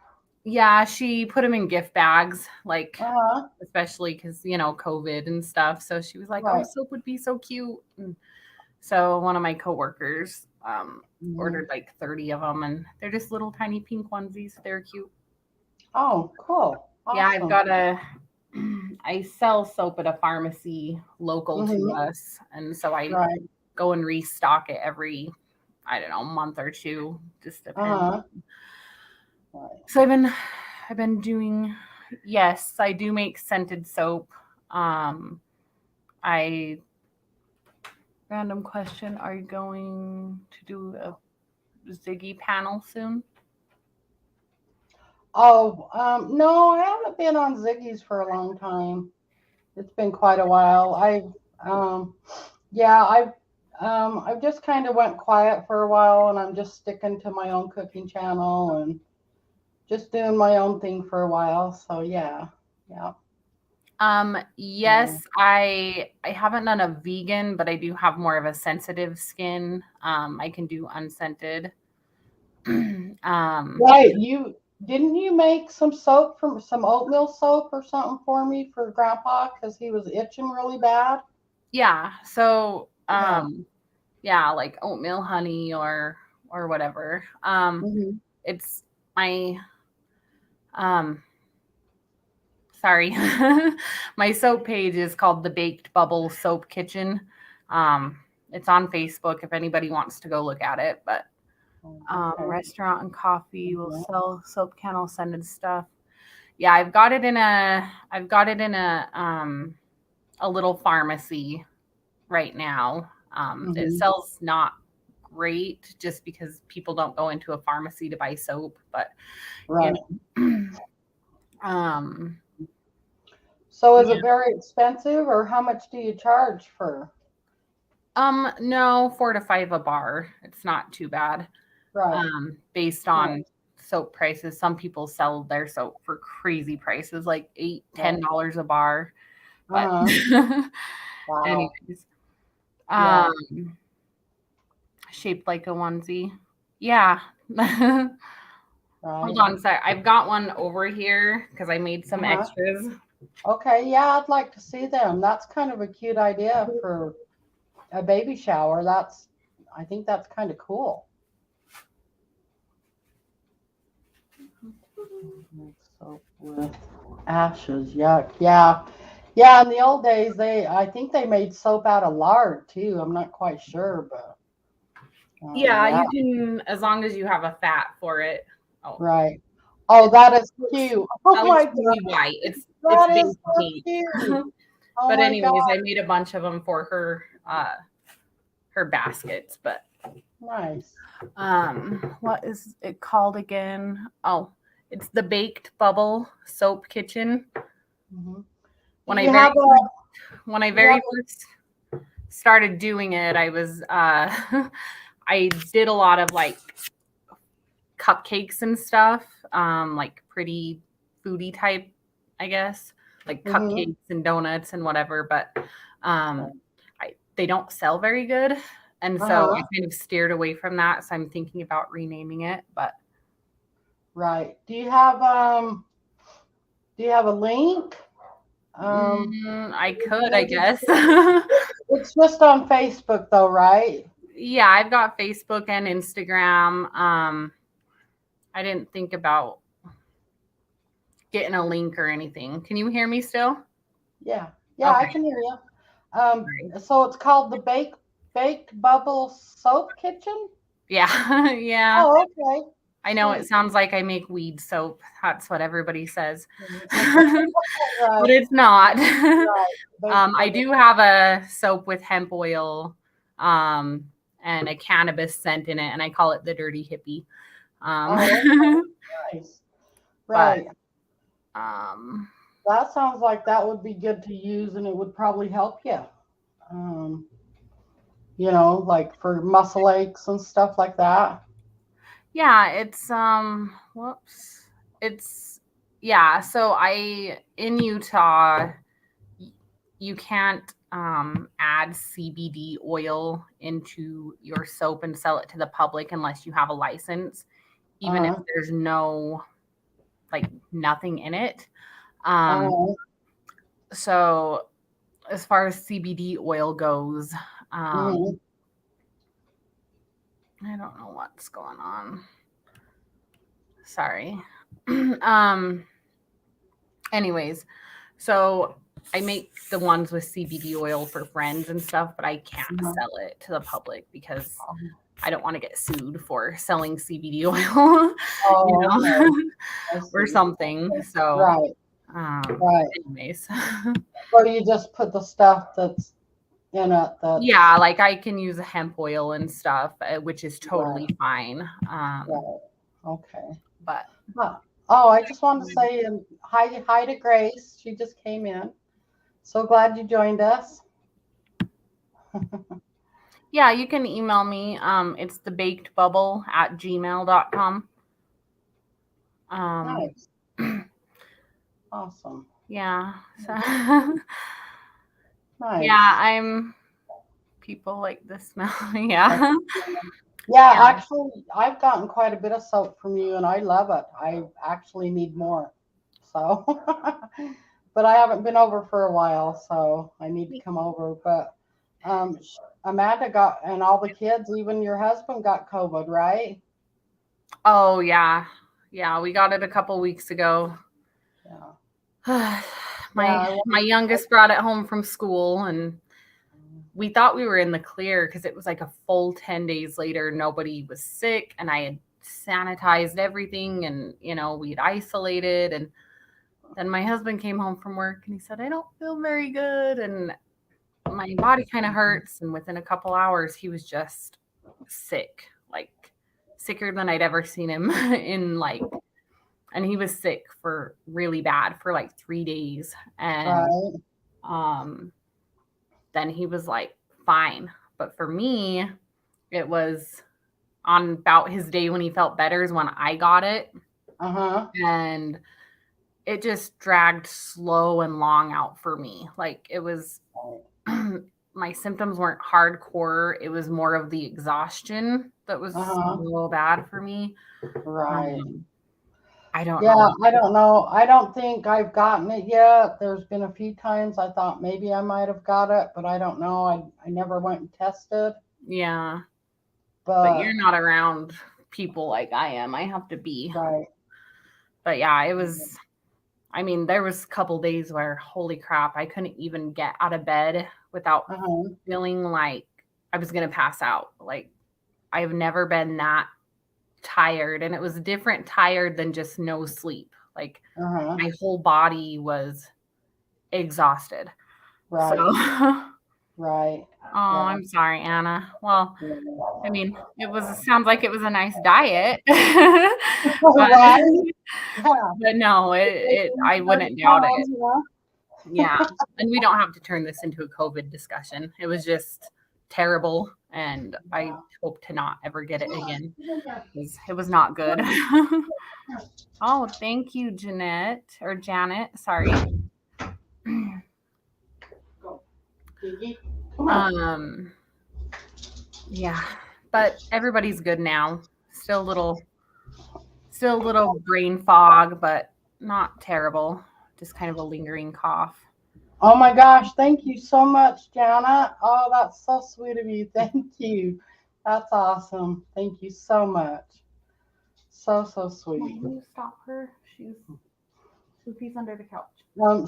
Yeah, she put them in gift bags, like Uh-huh. especially because COVID and stuff. So she was like, "Oh, Right. soap would be so cute." And so one of my coworkers ordered like 30 of them, and they're just little tiny pink onesies. They're cute. Oh, cool. Yeah, I've Awesome. got I sell soap at a pharmacy local to Mhm. us, and so I Right. go and restock it every, I don't know, month or two, just depends. Uh-huh. Right. So I've been doing, yes, I do make scented soap. I Random question, are you going to do a Ziggy panel soon? Oh, no, I haven't been on Ziggy's for a long time. It's been quite a while. Yeah, I've just kind of went quiet for a while, and I'm just sticking to my own cooking channel and just doing my own thing for a while. So yeah, yeah. Yes, I haven't done a vegan, but I do have more of a sensitive skin. I can do unscented. Right. Didn't you make some soap from some oatmeal soap or something for me for Grandpa because he was itching really bad? Yeah. So, Yeah. yeah, like oatmeal honey or whatever. Hmm. It's my sorry. My soap page is called the Baked Bubble Soap Kitchen. It's on Facebook if anybody wants to go look at it, but Okay. restaurant and coffee will sell soap kennel scented stuff. Yeah, I've got it in a little pharmacy right now. It Hmm. sells not great just because people don't go into a pharmacy to buy soap, but Right. um So is yeah. it very expensive, or how much do you charge for? No, 4 to 5 a bar. It's not too bad. Right. based on soap prices. Some people sell their soap for crazy prices, like $8-10 a bar. But Wow. anyways, Yeah. shaped like a onesie. Yeah. Right. Hold on a sec. I've got one over here because I made some extras. Okay, yeah, I'd like to see them. That's kind of a cute idea for a baby shower. I think that's kind of cool. Soap with ashes, yuck. Yeah. Yeah, in the old days I think they made soap out of lard too. I'm not quite sure, but yeah, you can, as long as you have a fat for it. Oh. Right. Oh, that is cute. Oh my really God. white. It's That big is so pink. cute. Oh But my anyways, God. I made a bunch of them for her baskets. But Nice. what is it called again? Oh, it's the Baked Bubble Soap Kitchen. Mm-hmm. When I very first started doing it, I was I did a lot of like cupcakes and stuff, like pretty foodie type, I guess, like cupcakes and donuts and whatever. But they don't sell very good, and so I kind of steered away from that. So I'm thinking about renaming it. But right. Do you have a link? I could, I guess. It's just on Facebook though, right? Yeah, I've got Facebook and Instagram. I didn't think about getting a link or anything. Can you hear me still? Yeah. Yeah, Okay. I can hear you. So it's called the Baked Bubble Soap Kitchen? Yeah. Yeah. Oh, okay. I know it sounds like I make weed soap. That's what everybody says. Right. But it's not. Right. I do have a soap with hemp oil and a cannabis scent in it, and I call it the Dirty Hippie. Nice. Right. But, that sounds like that would be good to use, and it would probably help you. Like for muscle aches and stuff like that. Yeah, it's so in Utah you can't add CBD oil into your soap and sell it to the public unless you have a license, even if there's nothing in it. So as far as CBD oil goes, I don't know what's going on. Sorry. Anyways, so I make the ones with CBD oil for friends and stuff, but I can't sell it to the public because I don't want to get sued for selling CBD oil, or something. So, right. Anyways. Or you just put the stuff that's in it. Yeah, like I can use hemp oil and stuff, which is totally fine. Okay. But I just wanted to say hi to Grace. She just came in. So glad you joined us. Yeah, you can email me. It's thebakedbubble@gmail.com. Nice. Awesome. Yeah. So nice. Yeah, people like the smell. Yeah. Yeah, actually, I've gotten quite a bit of soap from you, and I love it. I actually need more. So, but I haven't been over for a while, so I need to come over. But Amanda got, and all the kids, even your husband got COVID, right? Oh, yeah. Yeah, we got it a couple weeks ago. Yeah. My youngest brought it home from school, and we thought we were in the clear because it was like a full 10 days later. Nobody was sick, and I had sanitized everything, and, we'd isolated. And then my husband came home from work, and he said, I don't feel very good, and my body kind of hurts. And within a couple hours, he was just sick, like sicker than I'd ever seen him and he was sick for really bad for like 3 days. And then he was like fine. But for me, it was on about his day when he felt better is when I got it. And it just dragged slow and long out for me. Like it was, my symptoms weren't hardcore. It was more of the exhaustion that was so bad for me. Right. I don't Yeah, know. I don't know. I don't think I've gotten it yet. There's been a few times I thought maybe I might have got it, but I don't know. I never went and tested. Yeah. But you're not around people like I am. I have to be. Right. But yeah, it was, I mean, there was a couple days where, holy crap, I couldn't even get out of bed without feeling like I was going to pass out. Like I've never been that tired, and it was different tired than just no sleep. Like my whole body was exhausted. Right. So Right. Oh, I'm sorry, Anna. Well, I mean, sounds like it was a nice diet. but, but no, I wouldn't doubt it. Yeah. And we don't have to turn this into a COVID discussion. It was just terrible. And I hope to not ever get it again. It was not good. Oh, thank you, Janet. Sorry. Yeah, but everybody's good now. Still a little brain fog, but not terrible. Just kind of a lingering cough. Oh my gosh, thank you so much, Jana. Oh, that's so sweet of you. Thank you. That's awesome. Thank you so much. So sweet. Can you stop her? She's under the couch. I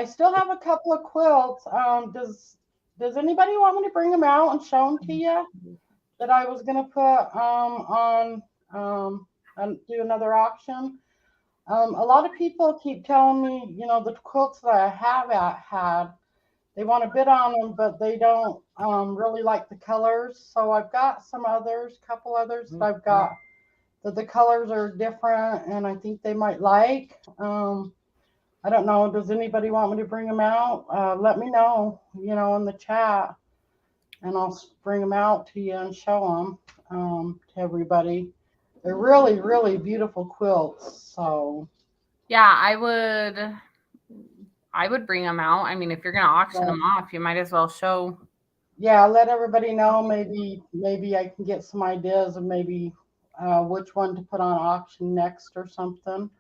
still have a couple of quilts. Does anybody want me to bring them out and show them to you? That I was gonna put and do another auction. A lot of people keep telling me, the quilts that I have had, they want to bid on them, but they don't really like the colors. So I've got some others, couple others that I've got that the colors are different, and I think they might like. I don't know. Does anybody want me to bring them out? Let me know, in the chat, and I'll bring them out to you and show them to everybody. They're really, really beautiful quilts. So yeah, I would bring them out. I mean, if you're gonna auction them off, you might as well show. Yeah, let everybody know. Maybe I can get some ideas of maybe which one to put on auction next or something.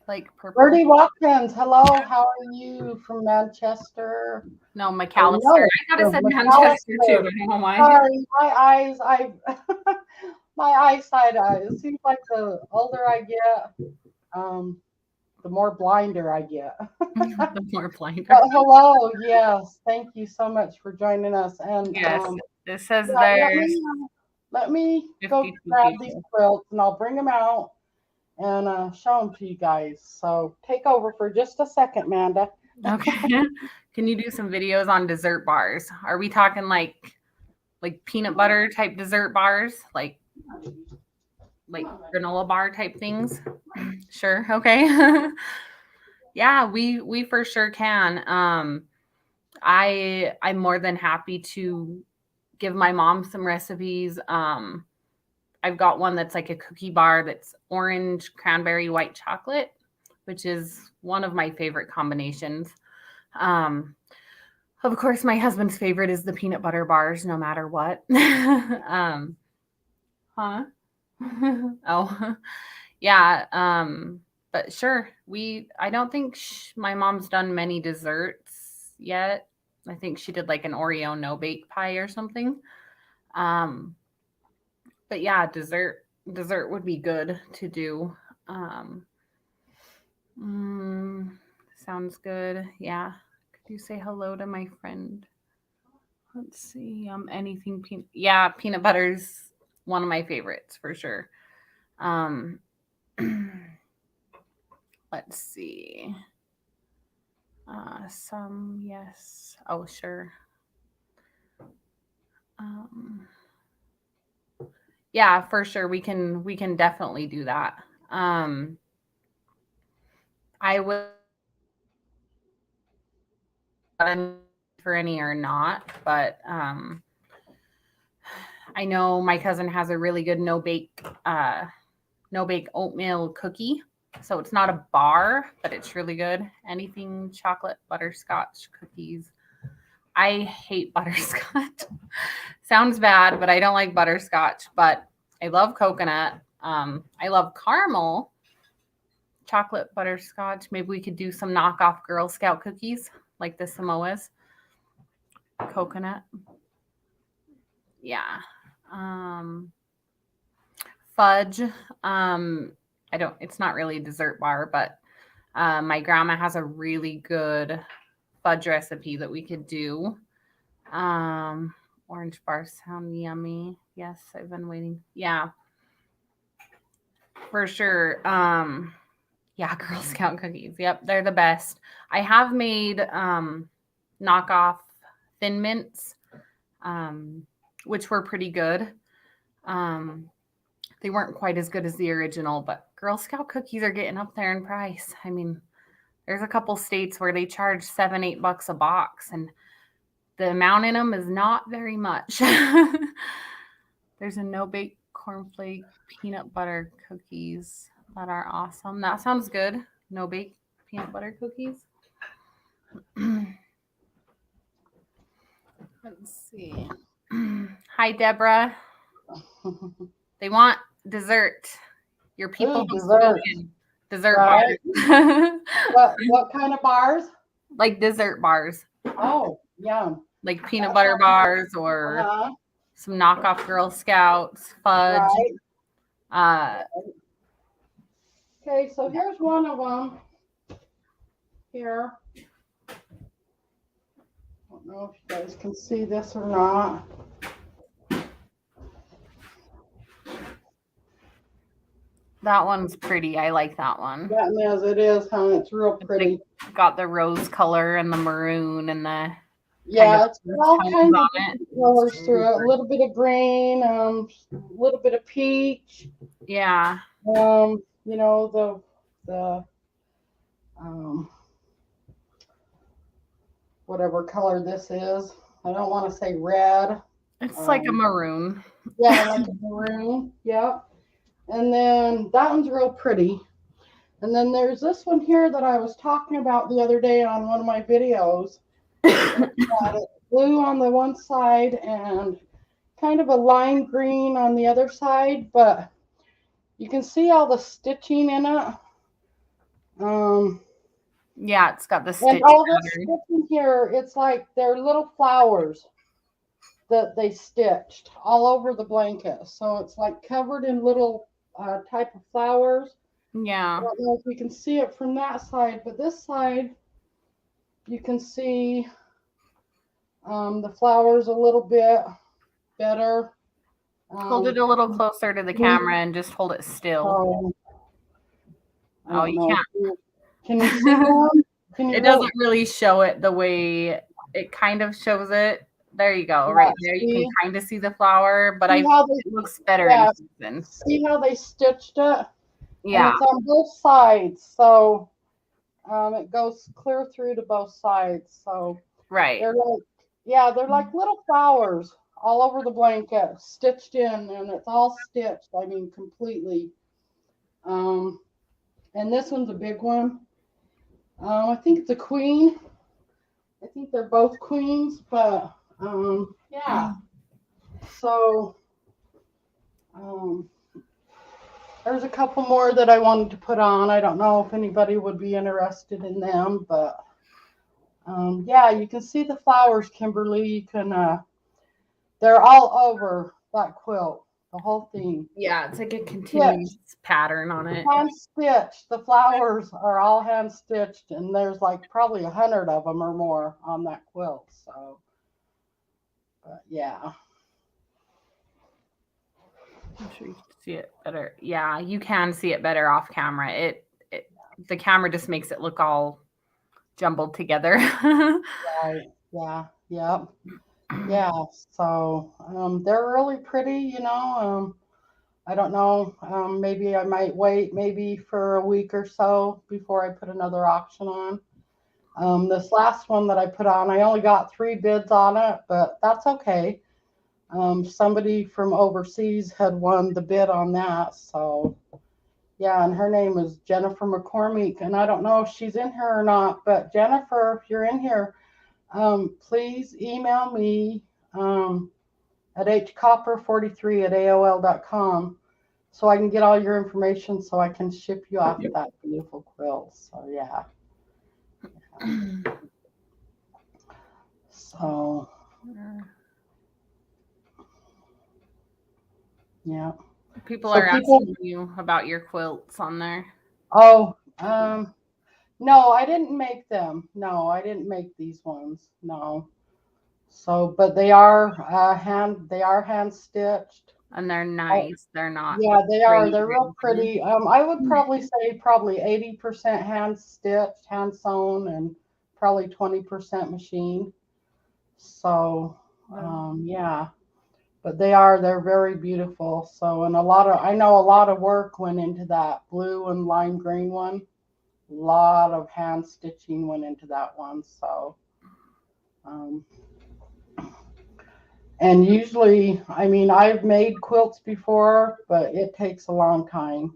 Like purple. Bertie Watkins, hello. How are you from Manchester? No, McAllister. I gotta say Manchester too. I don't know why. Sorry, my eyesight. It seems like the older I get, the more blinder I get. The more blinder. But hello, yes. Thank you so much for joining us. And yes, it says there's. Let me go grab these quilts, and I'll bring them out and show them to you guys. So take over for just a second, Amanda. Okay. Can you do some videos on dessert bars? Are we talking like peanut butter type dessert bars, like granola bar type things? Sure. Okay. Yeah, we for sure can. I'm more than happy to give my mom some recipes. I've got one that's like a cookie bar that's orange, cranberry, white chocolate, which is one of my favorite combinations. Of course, my husband's favorite is the peanut butter bars, no matter what. Oh, yeah. But sure, I don't think my mom's done many desserts yet. I think she did like an Oreo no bake pie or something. But yeah, dessert would be good to do. Sounds good. Yeah. Could you say hello to my friend? Let's see. Anything peanut butter's one of my favorites for sure. Let's see. Some yes. Oh, sure. Yeah, for sure. We can definitely do that. I would for any or not, but I know my cousin has a really good no bake oatmeal cookie. So it's not a bar, but it's really good. Anything chocolate butterscotch cookies. I hate butterscotch. Sounds bad, but I don't like butterscotch. But I love coconut. I love caramel, chocolate butterscotch. Maybe we could do some knockoff Girl Scout cookies like the Samoas. Coconut. Yeah. Fudge. It's not really a dessert bar, but my grandma has a really good fudge recipe that we could do. Orange bars sound yummy. Yes, I've been waiting. Yeah, for sure. Yeah, Girl Scout cookies. Yep, they're the best. I have made knockoff Thin Mints, which were pretty good. They weren't quite as good as the original, but Girl Scout cookies are getting up there in price. I mean, there's a couple states where they charge $7-8 a box, and the amount in them is not very much. There's a no-bake cornflake peanut butter cookies that are awesome. That sounds good. No-bake peanut butter cookies. Let's see. Hi, Deborah. They want dessert. Your people dessert right. bars. What kind of bars? Like dessert bars. Oh, yeah. Like peanut butter bars or some knockoff Girl Scouts, fudge. Right. Okay, so here's one of them. Here. I don't know if you guys can see this or not. That one's pretty. I like that one. That is, it is, huh? It's real pretty. It's got the rose color and the maroon and the it's all kinds of colors through it. A little bit of green, a little bit of peach. Yeah. You know, the whatever color this is. I don't want to say red. It's like a maroon. Yeah, like a maroon. Yep. And then that one's real pretty. And then there's this one here that I was talking about the other day on one of my videos. It's blue on the one side and kind of a lime green on the other side, but you can see all the stitching in it. Yeah, it's got the stitch. And all this stitching here, it's like they're little flowers that they stitched all over the blanket. So it's like covered in little type of flowers. Yeah. I don't know if you can see it from that side, but this side you can see the flowers a little bit better. Hold it a little closer to the camera and just hold it still. You can't. Can you see them? It doesn't really show it the way it kind of shows it. There you go. Right there. You can kind of see the flower, but it looks better in season. See how they stitched it? Yeah. And it's on both sides. So it goes clear through to both sides. So right. They're like little flowers all over the blanket, stitched in, and it's all stitched. I mean, completely. And this one's a big one. I think it's a queen. I think they're both queens, but yeah. So there's a couple more that I wanted to put on. I don't know if anybody would be interested in them, but you can see the flowers, Kimberly. You can they're all over that quilt, the whole thing. Yeah, it's like a continuous pattern on it. Hand stitched. The flowers are all hand stitched, and there's like probably 100 of them or more on that quilt. So, but yeah. I'm sure you can see it better. Yeah, you can see it better off camera. The camera just makes it look all jumbled together. Right. Yeah. Yep. Yeah. So they're really pretty, I don't know. Maybe I might wait maybe for a week or so before I put another auction on. This last one that I put on, I only got 3 bids on it, but that's okay. Somebody from overseas had won the bid on that. So, yeah, and her name is Jennifer McCormick. And I don't know if she's in here or not, but Jennifer, if you're in here, please email me at hcopper43@aol.com so I can get all your information so I can ship you off that beautiful quilt. So, yeah. So, yeah. People are asking you about your quilts on there. Oh, no, I didn't make them. No, I didn't make these ones. No. So, but they are hand stitched. And they're nice. They're not. Yeah, they are. They're crazy. real pretty. I would probably say 80% hand stitched, hand sewn, and probably 20% machine. So, yeah. But they're very beautiful. So, and I know a lot of work went into that blue and lime green one. A lot of hand stitching went into that one. So, and usually, I mean, I've made quilts before, but it takes a long time.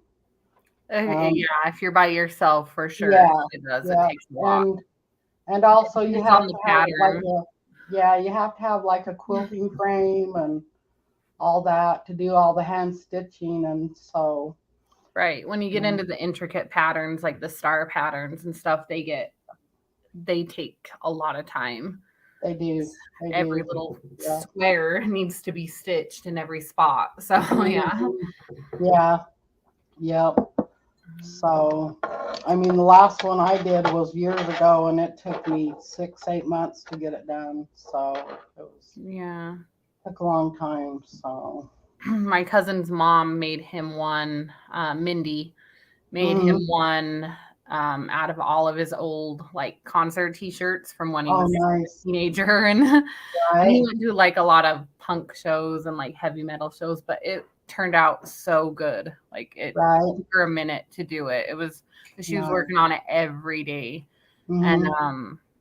Yeah, if you're by yourself, for sure. Yeah, it does. yeah. It takes a lot. And also you Depends have on the to have pattern. you have to have like a quilting frame and all that to do all the hand stitching. And so, right, when you get into the intricate patterns, like the star patterns and stuff, they take a lot of time. they do. Every little square needs to be stitched in every spot. So, yeah. Yeah. Yep. So, I mean, the last one I did was years ago, and it took me 6-8 months to get it done. So it took a long time. So my cousin's mom made him one. Mindy made him one out of all of his old like concert T-shirts from when he was a teenager, and he went to like a lot of punk shows and like heavy metal shows, but it turned out so good. Like it took her a minute to do it. It was she was working on it every day, and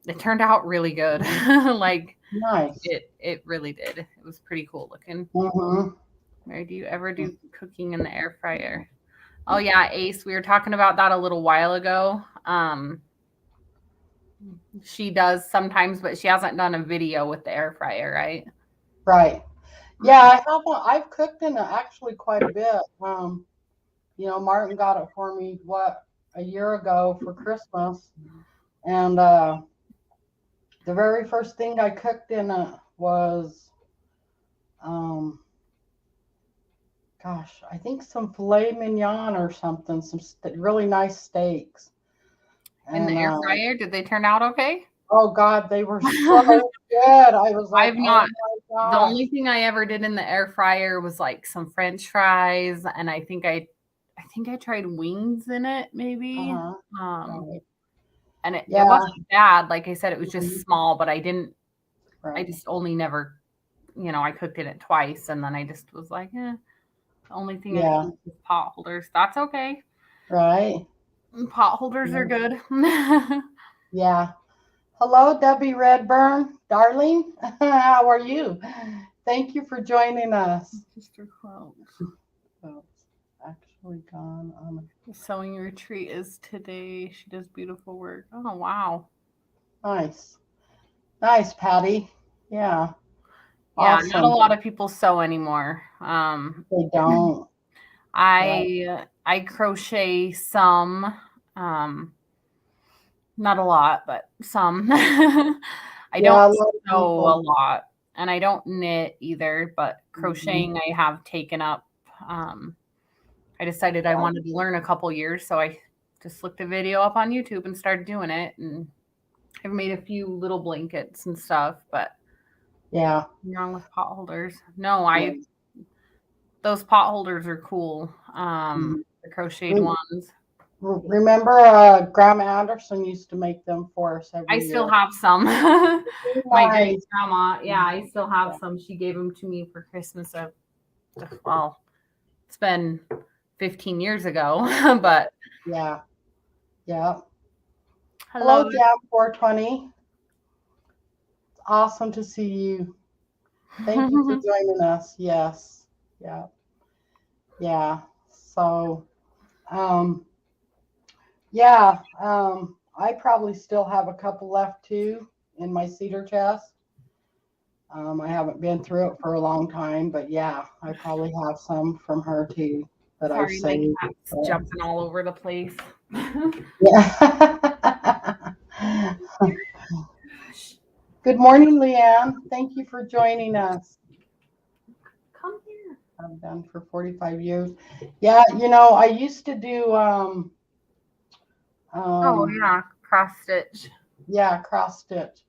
it turned out really good. Like it really did. It was pretty cool looking. Mary, do you ever do cooking in the air fryer? Oh yeah, Ace, we were talking about that a little while ago. She does sometimes, but she hasn't done a video with the air fryer, right? Right. Yeah, I've cooked in it actually quite a bit. You know, Martin got it for me a year ago for Christmas, and the very first thing I cooked in it was, I think some filet mignon or something, some really nice steaks. In the air fryer, did they turn out okay? Oh God, they were so good. I was like, I've not. The only thing I ever did in the air fryer was like some French fries, and I think I tried wings in it, maybe. And it wasn't bad. Like I said, it was just small, but I didn't. I just only never, I cooked in it twice, and then I just was like, The only thing I did was pot holders. That's okay. Right. Pot holders are good. Yeah. Hello, Debbie Redburn, darling. How are you? Thank you for joining us. Sister Quilt. It's actually gone on. The sewing retreat is today. She does beautiful work. Oh, wow. Nice. Nice, Patty. Yeah. Yeah, awesome. Not a lot of people sew anymore. They don't. I crochet some. Not a lot, but some. I don't sew a lot, and I don't knit either, but crocheting I have taken up. I decided I wanted to learn a couple years, so I just looked a video up on YouTube and started doing it, and I've made a few little blankets and stuff, but wrong with pot holders. No, those pot holders are cool. The crocheted ones. Remember, Grandma Anderson used to make them for us every year. I still have some. My great grandma, I still have some. She gave them to me for Christmas. Well, it's been 15 years ago, but yeah. Hello, Jam 420. It's awesome to see you. Thank you for joining us. Yes. Yeah. Yeah. So, um, yeah, I probably still have a couple left too in my cedar chest. I haven't been through it for a long time, but yeah, I probably have some from her too that I've Sorry, my saved. cat's But, jumping all over the place. yeah. Good morning, Leanne. Thank you for joining us. Come here. I've done for 45 years. Yeah, I used to do Oh um yeah, cross stitch. yeah, cross stitch.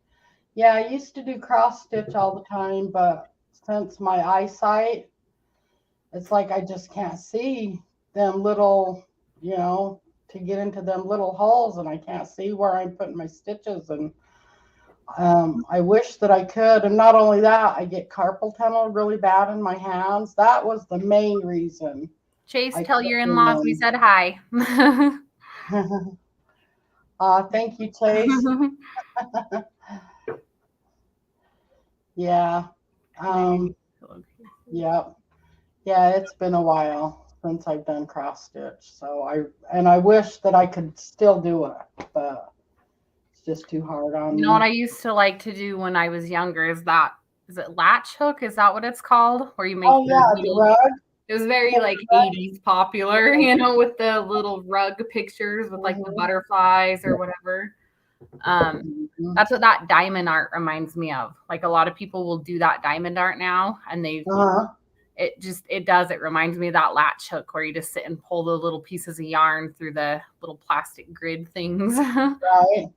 Yeah, I used to do cross stitch all the time, but since my eyesight, it's like I just can't see them little, to get into them little holes, and I can't see where I'm putting my stitches. And I wish that I could. And not only that, I get carpal tunnel really bad in my hands. That was the main reason Chase, I tell your quit doing in-laws we them. said hi. Thank you, Chase. Yeah. Um, yeah. Yeah, it's been a while since I've done cross stitch. So I wish that I could still do it, but it's just too hard on You know what I me. used to like to do when I was younger is it latch hook? Is that what it's called? Where you make Oh the yeah, the little, rug. it was very Yeah, like the 80s popular, with the little rug pictures with like the rug. butterflies or whatever. Mhm. That's what that diamond art reminds me of. Like a lot of people will do that diamond art now and Uh-huh. it reminds me of that latch hook where you just sit and pull the little pieces of yarn through the little plastic grid things. Right.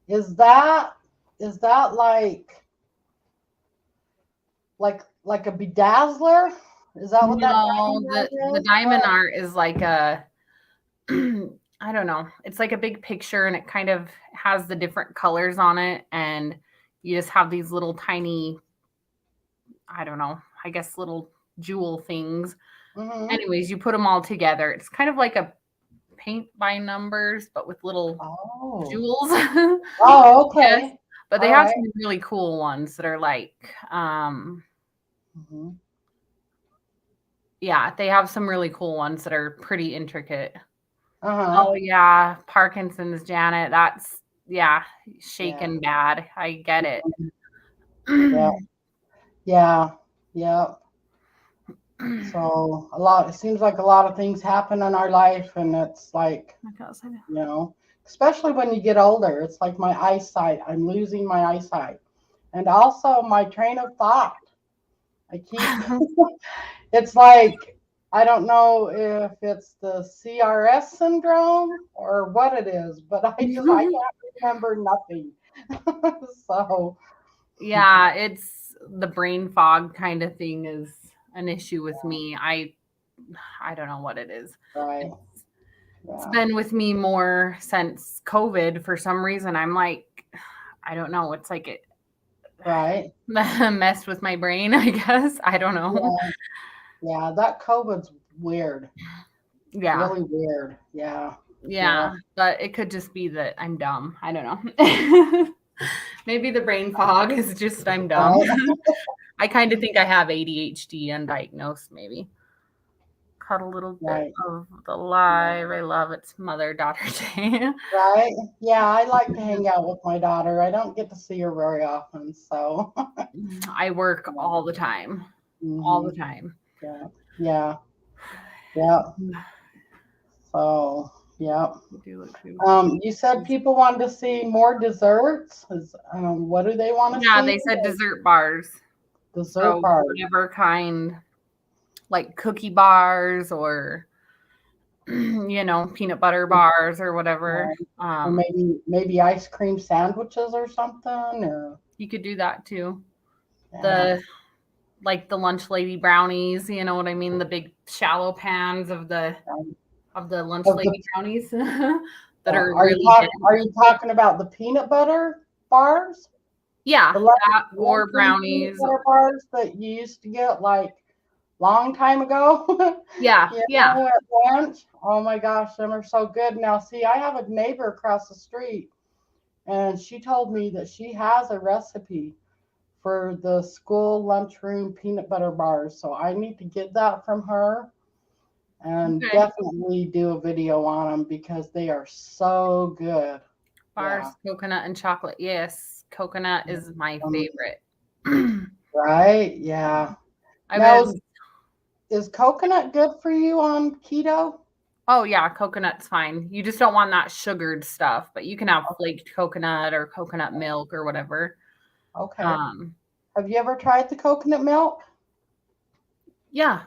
Is that is that like a bedazzler? Is that what that No, diamond the rug is? diamond What? art is like a I don't know. It's like a big picture and it kind of has the different colors on it and you just have these little tiny, I don't know, I guess little jewel things. Mm-hmm. Anyways, you put them all together. It's kind of like a paint by numbers but with little Oh. jewels. Oh, Yes. okay. But they All have right. some really cool ones that are like Mm-hmm. yeah, they have some really cool ones that are pretty intricate. Uh-huh. Oh yeah, Parkinson's, Janet. That's yeah, Yeah. shaken bad. I get it. Yeah. Yeah. Yeah. So it seems like a lot of things happen in our life, and it's like, especially when you get older, it's like my eyesight. I'm losing my eyesight. And also my train of thought. I keep, it's like, I don't know if it's the CRS syndrome or what it is, but I can't remember nothing. So, Yeah, it's the brain fog kind of thing is an issue with me. I don't know what it is. right. It's Yeah. been with me more since COVID for some reason. I'm like, I don't know. It's like it Right. messed with my brain, I guess. I don't know. Yeah. Yeah. That COVID's weird. Yeah. Really weird. Yeah. Yeah. Yeah. But it could just be that I'm dumb. I don't know. Maybe the brain fog is just I'm dumb. Right. I kind of think I have ADHD undiagnosed, maybe. Cut a little bit Right. of the live. I love it's mother daughter day. Right. Yeah. I like to hang out with my daughter. I don't get to see her very often. So, I work all the time. All hmm the time. yeah. Yeah. Yeah. So, yeah. You do look good. You said people wanted to see more desserts. What do they want to Yeah, see? they said dessert bars. Dessert So bars. whatever kind, like cookie bars or peanut butter bars or whatever. Or maybe ice cream sandwiches or something. Or You could do that too. yeah. The like the lunch lady brownies, you know what I mean? The big shallow pans of the lunch Of the, lady brownies that are are you really talking? dense. Are you talking about the peanut butter bars? Yeah, The lunch, that or lunchroom peanut brownies. butter bars that you used to get like long time ago. Yeah, yeah. At lunch. Oh my gosh, them are so good. Now, see, I have a neighbor across the street, and she told me that she has a recipe for the school lunchroom peanut butter bars. So I need to get that from her and Okay. definitely do a video on them because they are so good. Bars, Yeah. coconut, and chocolate. Yes, coconut is my Um, favorite. right? Yeah. I've Now, been, is coconut good for you on keto? oh yeah, coconut's fine. You just don't want that sugared stuff, but you can have flaked coconut or coconut milk or whatever. Okay. Have you ever tried the coconut milk? Yeah,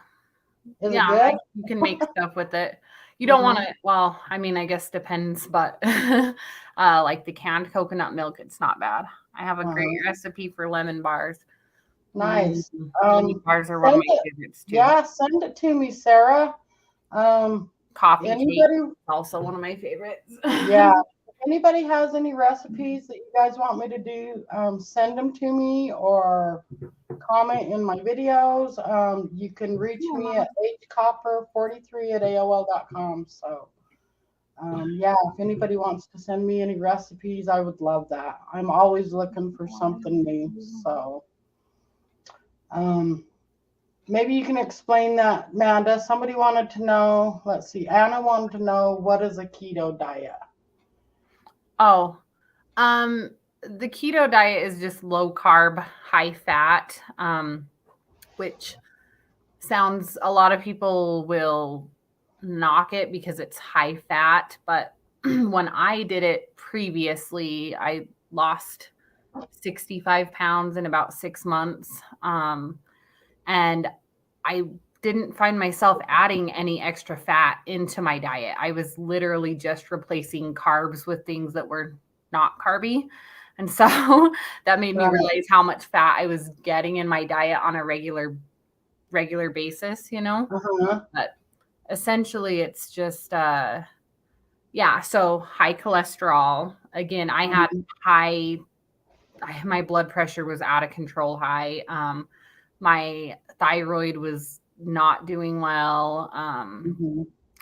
Is yeah, it good? you can make stuff with it. You don't want Mhm. to, well, I mean, I guess depends, but like the canned coconut milk, it's not bad. I have a great Uh-huh. recipe for lemon bars. Nice. Lemon bars are one of Send my it. favorites too. Yeah, send it to me, Sarah. Um, Coffee cake anybody? is also one of my favorites. Yeah. If anybody has any recipes that you guys want me to do, send them to me or comment in my videos. You can reach me at hcopper43@aol.com. So, yeah, if anybody wants to send me any recipes, I would love that. I'm always looking for something new. So, maybe you can explain that, Amanda. Somebody wanted to know, let's see, Anna wanted to know, what is a keto diet? Oh, the keto diet is just low carb, high fat, which sounds, a lot of people will knock it because it's high fat, but when I did it previously, I lost 65 pounds in about 6 months. And I didn't find myself adding any extra fat into my diet. I was literally just replacing carbs with things that were not carby. And so that made me Right. realize how much fat I was getting in my diet on a regular basis, you know? Uh-huh. But essentially it's just yeah, so high cholesterol. Again, I had my blood pressure was out of control high. My thyroid was not doing well.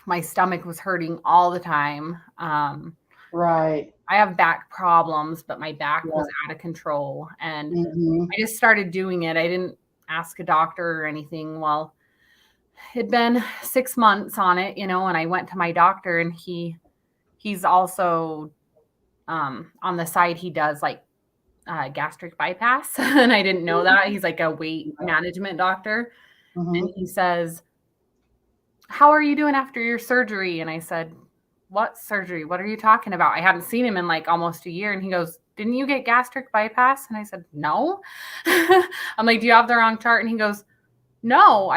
My stomach was hurting all the time. Right. I have back problems, but my back Yeah. was out of control. And Mhm. I just started doing it. I didn't ask a doctor or anything. Well, it'd been 6 months on it, you know, and I went to my doctor and he's also on the side, he does like gastric bypass. And I didn't know that. He's like a weight management doctor. And Mhm. he says, "How are you doing after your surgery?" And I said, "What surgery? What are you talking about?" I hadn't seen him in like almost a year. And he goes, "Didn't you get gastric bypass?" And I said, "No." I'm like, "Do you have the wrong chart?" And he goes, "No,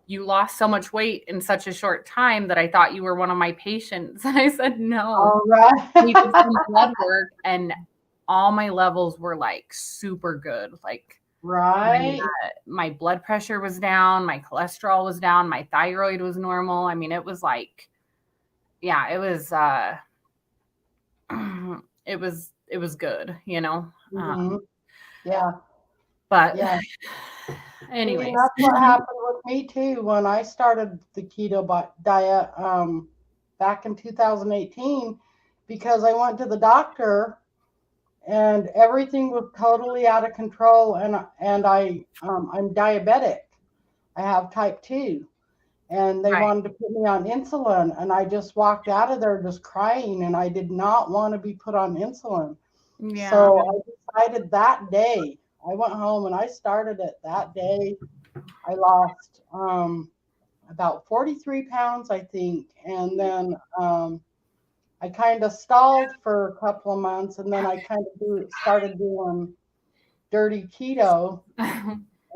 you lost so much weight in such a short time that I thought you were one of my patients." And I said, "No." All right. We did some blood work and all my levels were like super good. Like Right. my blood pressure was down, my cholesterol was down, my thyroid was normal. I mean, it was like, yeah, it was it was good, you know. Mhm. Yeah. But Yeah. See, and anyways, that's what happened with me too when I started the keto diet back in 2018 because I went to the doctor and everything was totally out of control and I'm diabetic. I have type 2 and they right. wanted to put me on insulin and I just walked out of there just crying and I did not want to be put on insulin. Yeah. So I decided that day, I went home and I started it that day. I lost about 43 pounds, I think. And then I kind of stalled for a couple of months and then I kind of started doing dirty keto.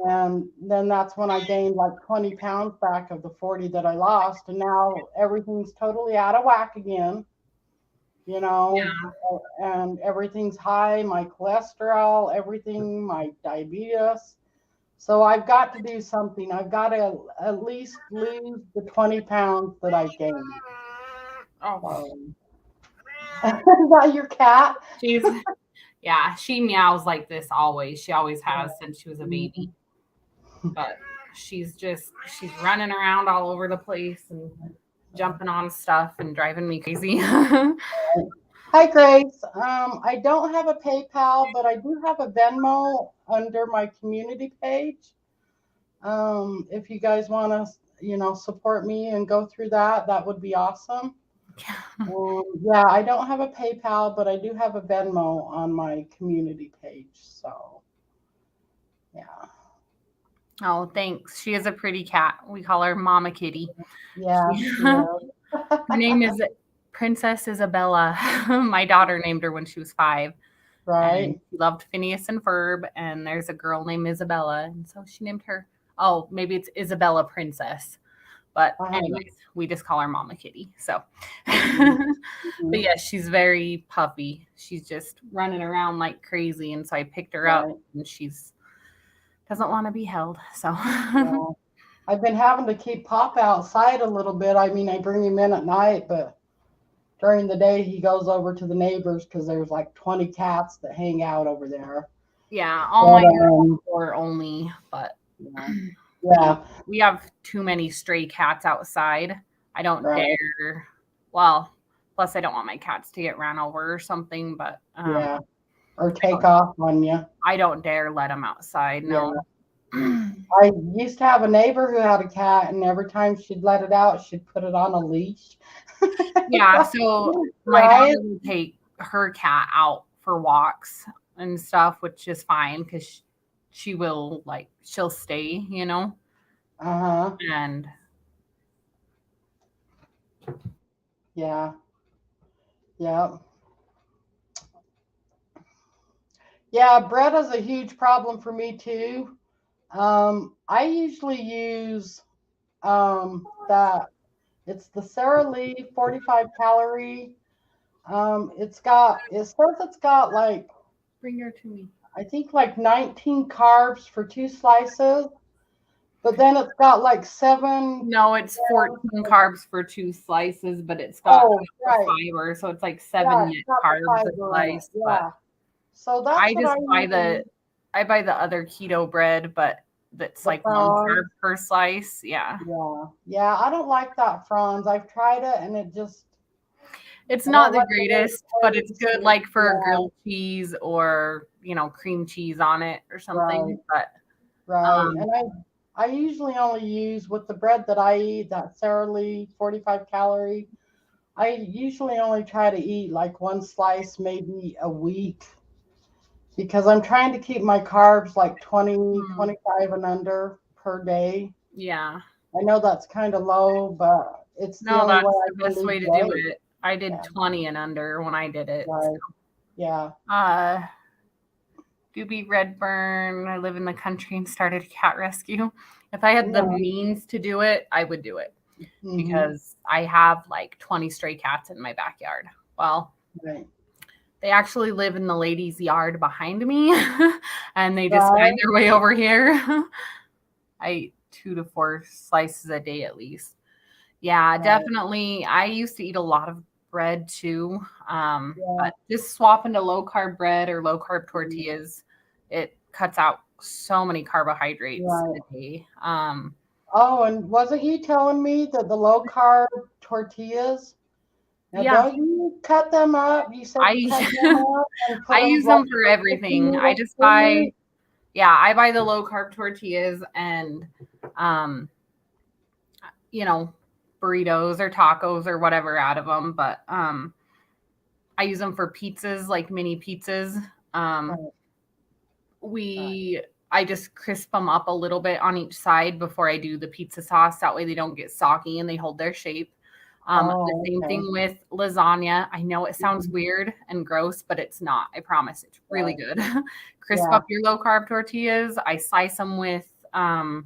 And then that's when I gained like 20 pounds back of the 40 that I lost. And now everything's totally out of whack again, you know, and everything's high, my cholesterol, everything, my diabetes. So I've got to do something. I've got to at least lose the 20 pounds that I gained. Oh, Is that your cat? yeah, she meows like this always. She always has since she was a baby. But she's running around all over the place and jumping on stuff and driving me crazy. Hi, Grace. I don't have a PayPal, but I do have a Venmo under my community page. If you guys want to, support me and go through that, that would be awesome. Yeah, I don't have a PayPal, but I do have a Venmo on my community page. So, yeah. Oh, thanks. She is a pretty cat. We call her Mama Kitty. Yeah. Her name is Princess Isabella. My daughter named her when she was 5. Right. And she loved Phineas and Ferb, and there's a girl named Isabella, and so she named her. Oh, maybe it's Isabella Princess. But anyways, we just call her Mama Kitty. So, but yeah, she's very puffy. She's just running around like crazy, and so I picked her up, and she's doesn't want to be held. So, I've been having to keep Pop outside a little bit. I mean, I bring him in at night, but during the day he goes over to the neighbors because there's like 20 cats that hang out over there. Yeah, all my are only, but yeah, we have too many stray cats outside. I don't dare. Well, plus I don't want my cats to get ran over or something. But or take off on you. I don't dare let them outside. No. I used to have a neighbor who had a cat, and every time she'd let it out, she'd put it on a leash. Yeah, so my daughter would take her cat out for walks and stuff, which is fine because she will, like, she'll stay, you know? And yeah. Yeah, bread is a huge problem for me too. I usually use that. It's the Sara Lee 45 calorie. It says it's got like, bring her to me. I think like 19 carbs for 2 slices, but then it's got like 7. No, it's 14 carbs for 2 slices, but it's got fiber, so it's like 7 carbs a slice. But so that's I buy the other keto bread, but that's like 1 carb per slice. Yeah. I don't like that Franz. I've tried it and it's not the greatest, but it's good like for grilled cheese or, cream cheese on it or something. But and I usually only use with the bread that I eat, that Sara Lee 45 calorie. I usually only try to eat like 1 slice maybe a week, because I'm trying to keep my carbs like 20, 25 and under per day. Yeah. I know that's kind of low, but it's the only way the best way to do it. I did 20 and under when I did it. So. Yeah. Doobie Redburn, I live in the country and started a cat rescue. If I had the means to do it, I would do it because I have like 20 stray cats in my backyard. Well, they actually live in the lady's yard behind me and they just find their way over here. I eat 2 to 4 slices a day at least. Yeah, definitely. I used to eat a lot of bread too. But just swapping to low carb bread or low carb tortillas, it cuts out so many carbohydrates a day. And wasn't you telling me that the low carb tortillas? Now, don't you cut them up? You said I use them for everything. I just buy I buy the low carb tortillas and burritos or tacos or whatever out of them, but I use them for pizzas, like mini pizzas. I just crisp them up a little bit on each side before I do the pizza sauce. That way they don't get soggy and they hold their shape. The same thing with lasagna. I know it sounds weird and gross, but it's not. I promise. It's really good. Crisp up your low carb tortillas. I slice them with a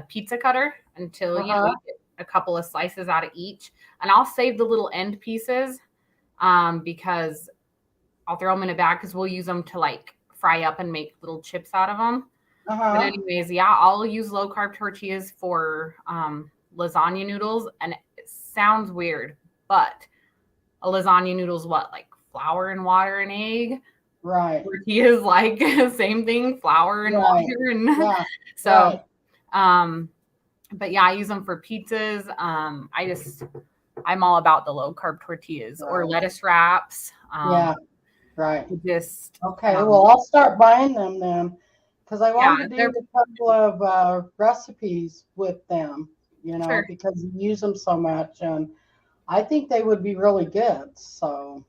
pizza cutter until you get a couple of slices out of each. And I'll save the little end pieces because I'll throw them in a bag because we'll use them to like fry up and make little chips out of them. But anyways, I'll use low carb tortillas for lasagna noodles. And it sounds weird, but a lasagna noodle's what, like flour and water and egg? Right. Tortillas like same thing, flour and water. And so, but I use them for pizzas. I just I'm all about the low carb tortillas or Right. lettuce wraps. Yeah. Right. Just Okay. Well, I'll start buying them then, because I yeah, wanted to they're do a couple of recipes with them. sure. Because you use them so much, and I think they would be really good. So.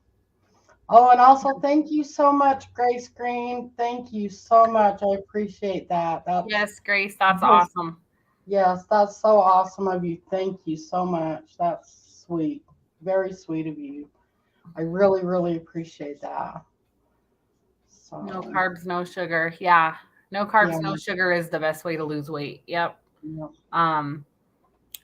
Oh, and also thank you so much, Grace Green. Thank you so much. I appreciate that. Yes, Grace, that's Yes, awesome. yes, that's so awesome of you. Thank you so much. That's sweet. Very sweet of you. I really, really appreciate that. No So, carbs, no sugar. Yeah. No carbs, yeah, no sugar is the best way to lose weight. Yep. yeah, Um,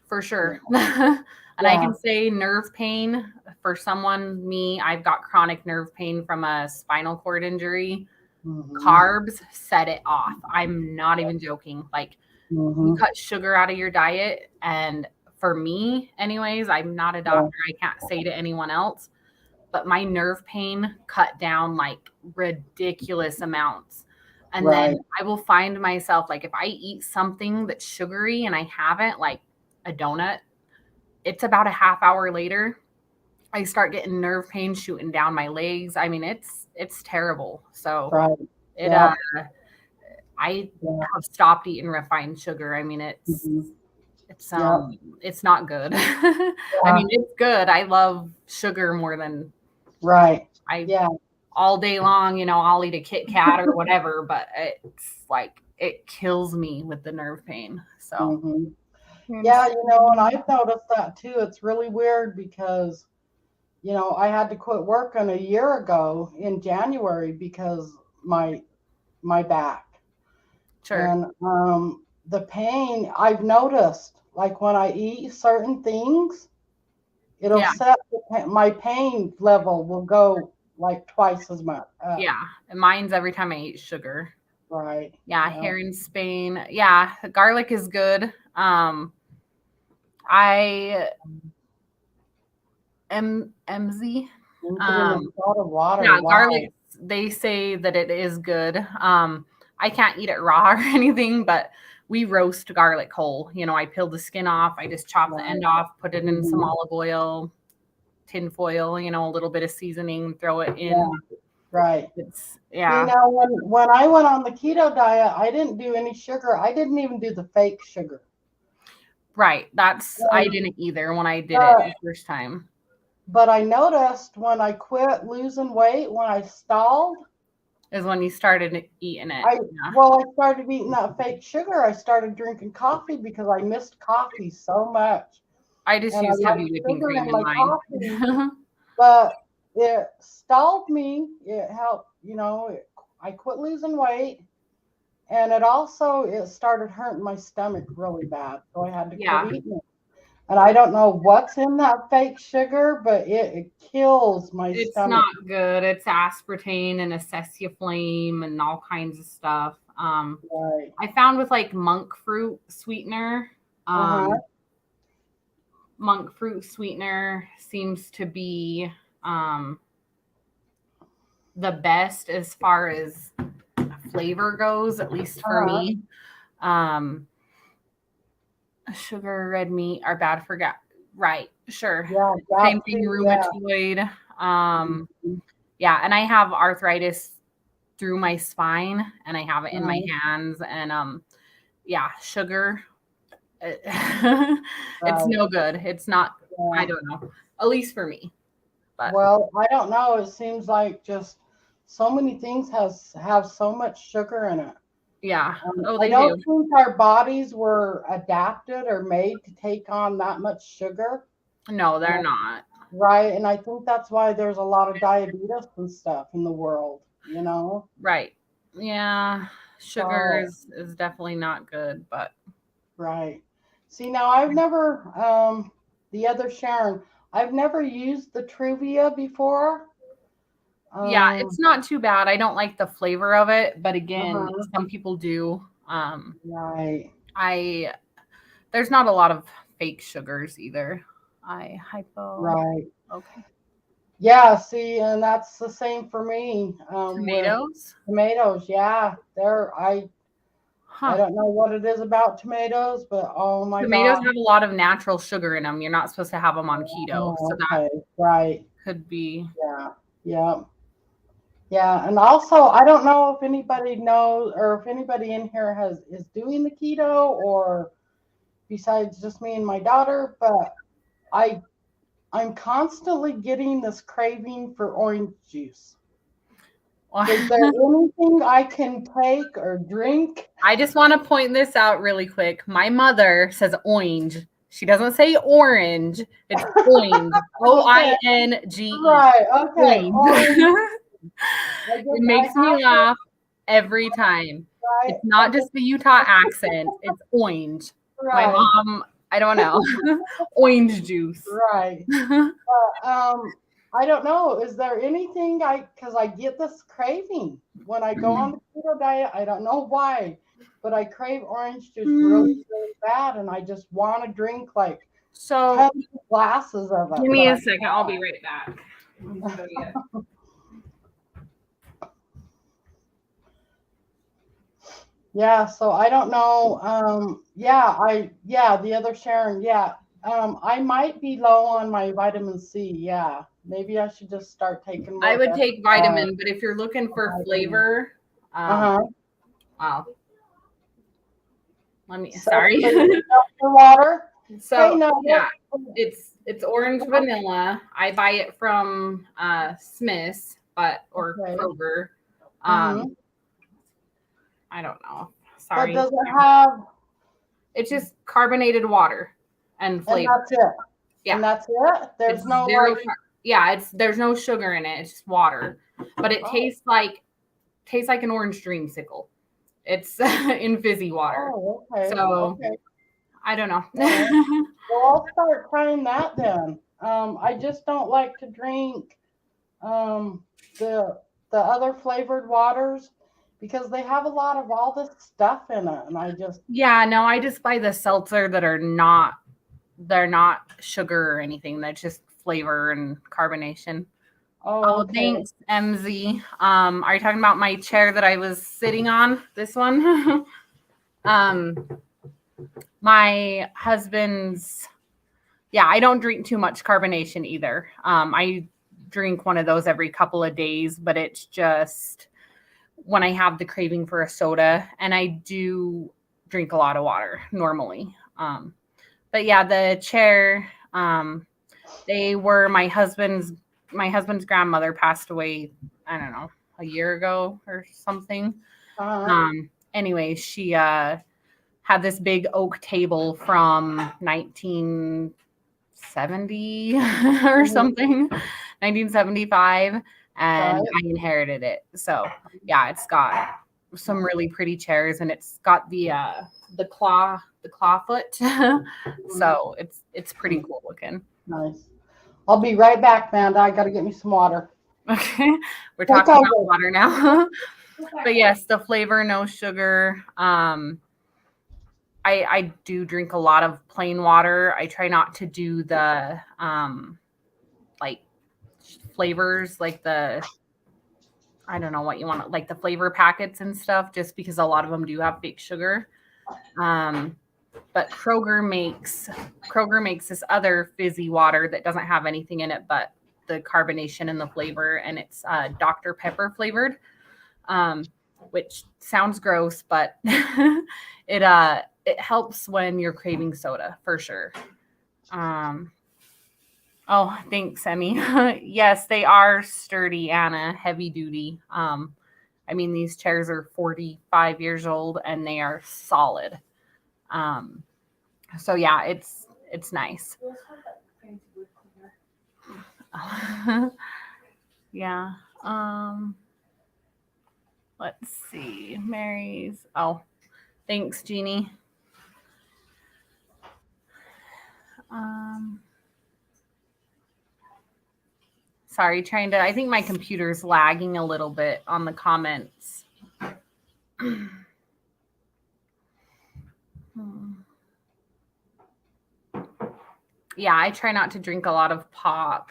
for yeah, sure. And I yeah. can say nerve pain for someone, me, I've got chronic nerve pain from a spinal cord injury. Mm-hmm, Carbs set it off. I'm not even joking. Like you mm-hmm, cut sugar out of your diet. And for me, anyways, I'm not a yeah, doctor. I can't say to anyone else, but my nerve pain cut down like ridiculous amounts. And right, then I will find myself like if I eat something that's sugary and I haven't, like a donut, it's about a half hour later, I start getting nerve pain shooting down my legs. I mean, it's terrible. So right. it Yeah, I yeah, have stopped eating refined sugar. I mean, mm-hmm, it's yep, it's not good. I yeah, mean, it's good. I love sugar more than right. I Yeah, all day long, I'll eat a Kit Kat or whatever, but it's like it kills me with the nerve pain. So mm-hmm. Yeah, it's- and I've noticed that too. It's really weird because I had to quit working a year ago in January because my my back sure. and the pain I've noticed. Like when I eat certain things, it'll Yeah. set my pain level will go like twice as much up. Yeah. And mine's every time I eat sugar. Right. Yeah, Yeah. here in Spain. Yeah, garlic is good. I MZ. You put in a Um, lot of water. yeah, Wow. garlic. They say that it is good. I can't eat it raw or anything, but we roast garlic whole. I peel the skin off. I just chop the Right. end off, put it in some Mhm. olive oil, tin foil, a little bit of seasoning, throw it in. Yeah. Right. It's See yeah, now, when I went on the keto diet, I didn't do any sugar. I didn't even do the fake sugar. right. I And, didn't either when I did it but the first time. but I noticed when I quit losing weight, when I stalled, Is when you started eating it. I Yeah. well, I started eating that fake sugar. I started drinking coffee because I missed coffee so much, I just and I use like heavy whipping sugar cream in in my mine. coffee. But it stalled me. It helped, I quit losing weight, and it started hurting my stomach really bad, so I had to quit Yeah. eating it. And I don't know what's in that fake sugar, but it kills my It's stomach. not good. It's aspartame and acetylflame and all kinds of stuff. Right. I found with like monk fruit sweetener, Uh-huh. monk fruit sweetener seems to be um, the best as far as flavor goes, at least for Uh-huh. me. Um, sugar, red meat are bad for gut. Right. Sure. Yeah, Same that thing, too. Yeah. rheumatoid. Um, Mhm. yeah, and I have arthritis through my spine and I have it in my Uh-huh. hands and yeah, sugar it's Right. no good. It's not I Yeah. don't know. At least for me. But Well, I don't know. It seems like just so many things have so much sugar in it. yeah. Oh, I they don't do. think our bodies were adapted or made to take on that much sugar. No, they're Uh, not. right. And I think that's why there's a lot of diabetes and stuff in the world. Right. Yeah. Sugar So, is definitely not good, but right. See, now the other Sharon, I've never used the Truvia before. yeah, Um, it's not too bad. I don't like the flavor of it, but again, uh-huh. some people do. Right. I there's not a lot of fake sugars either. I hypo Right. okay. Yeah, see, and that's the same for me with Tomatoes? tomatoes. Yeah, they're I don't know what it is about tomatoes, but oh my Tomatoes God. have a lot of natural sugar in them. You're not supposed to have them on keto. So that right. could be. Yeah. Yeah. And also, I don't know if anybody knows or if anybody in here is doing the keto or besides just me and my daughter, but I'm constantly getting this craving for orange juice. Is there anything I can take or drink? I just want to point this out really quick. My mother says orange. She doesn't say orange. It's orange. O-I-N-G-E. Right. Okay. Orange. It makes me laugh every time. Right. It's not just the Utah accent. It's orange. Right. My mom, I don't know. Orange juice. Right. I don't know. Is there anything because I get this craving when I go on the keto diet. I don't know why, but I crave orange juice really, really bad, and I just want to drink like 10 glasses of it. Give me a second. I'll be right back. Yeah, so I don't know. The other Sharon, I might be low on my vitamin C. Yeah, maybe I should just start taking more. I would take vitamin, but if you're looking for flavor, wow. Sorry. Water. So yeah, it's orange vanilla. I buy it from Smith's, or Kroger. I don't know. Sorry. But does it have? It's just carbonated water and flavor. And that's it. Yeah. And that's it. There's no there's no sugar in it. It's just water, but it tastes like an orange dreamsicle. It's in fizzy water. Oh, okay. So I don't know. Well, I'll start trying that then. I just don't like to drink the other flavored waters because they have a lot of all this stuff in it, and I just buy the seltzer that are not sugar or anything. That's just flavor and carbonation. Oh, thanks, MZ. Are you talking about my chair that I was sitting on? This one? My husband's, I don't drink too much carbonation either. I drink one of those every couple of days, but it's just when I have the craving for a soda, and I do drink a lot of water normally. But yeah, the chair, they were my husband's grandmother passed away, I don't know, a year ago or something. Anyway, she had this big oak table from 1970 or something, 1975, and I inherited it. So yeah, it's got some really pretty chairs, and it's got the claw foot. So it's pretty cool looking. Nice. I'll be right back, Amanda. I got to get me some water. Okay. We're talking about water now. But yes, the flavor, no sugar. I do drink a lot of plain water. I try not to do the like flavors, like the, I don't know what you want, like the flavor packets and stuff, just because a lot of them do have fake sugar. But Kroger makes this other fizzy water that doesn't have anything in it but the carbonation and the flavor, and it's Dr. Pepper flavored, which sounds gross, but it helps when you're craving soda for sure. Oh, thanks, Emmy. Yes, they are sturdy, Anna, heavy duty. I mean, these chairs are 45 years old and they are solid. So yeah, it's nice. Yeah. Let's see. Mary's. Oh, thanks, Jeannie. Sorry, I think my computer's lagging a little bit on the comments. Yeah, I try not to drink a lot of pop.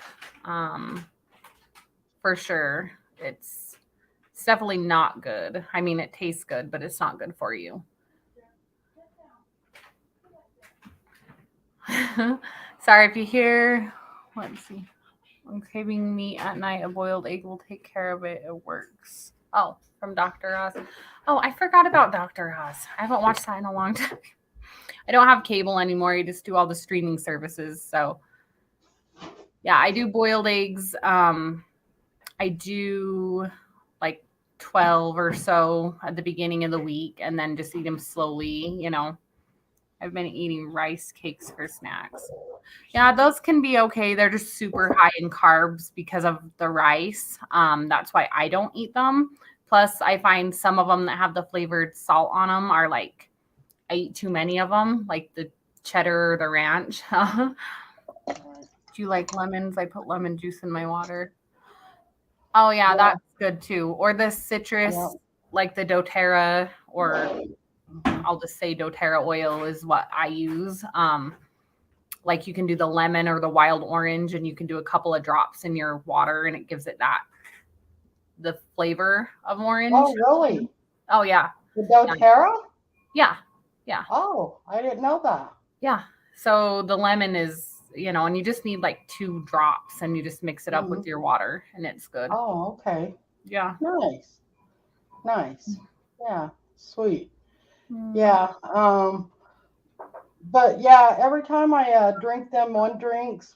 For sure. It's definitely not good. I mean, it tastes good, but it's not good for you. Sorry if you hear. Let's see. I'm craving meat at night. A boiled egg will take care of it. It works. Oh, from Dr. Oz. Oh, I forgot about Dr. Oz. I haven't watched that in a long time. I don't have cable anymore. I just do all the streaming services. So, yeah, I do boiled eggs. I do like 12 or so at the beginning of the week and then just eat them slowly. I've been eating rice cakes for snacks. Yeah, those can be okay. They're just super high in carbs because of the rice. That's why I don't eat them. Plus, I find some of them that have the flavored salt on them are like, I eat too many of them, like the cheddar or the ranch. Do you like lemons? I put lemon juice in my water. Oh, yeah, that's good too. Or the citrus, like the doTERRA, or I'll just say doTERRA oil is what I use. Like you can do the lemon or the wild orange, and you can do a couple of drops in your water, and it gives it the flavor of orange. Oh, really? Oh, yeah. The doTERRA? Yeah. Oh, I didn't know that. Yeah. So the lemon is, and you just need like 2 drops, and you just mix it up with your water, and it's good. Oh, okay. Yeah. Nice. Yeah. Sweet. Yeah. But yeah, every time I drink them one drinks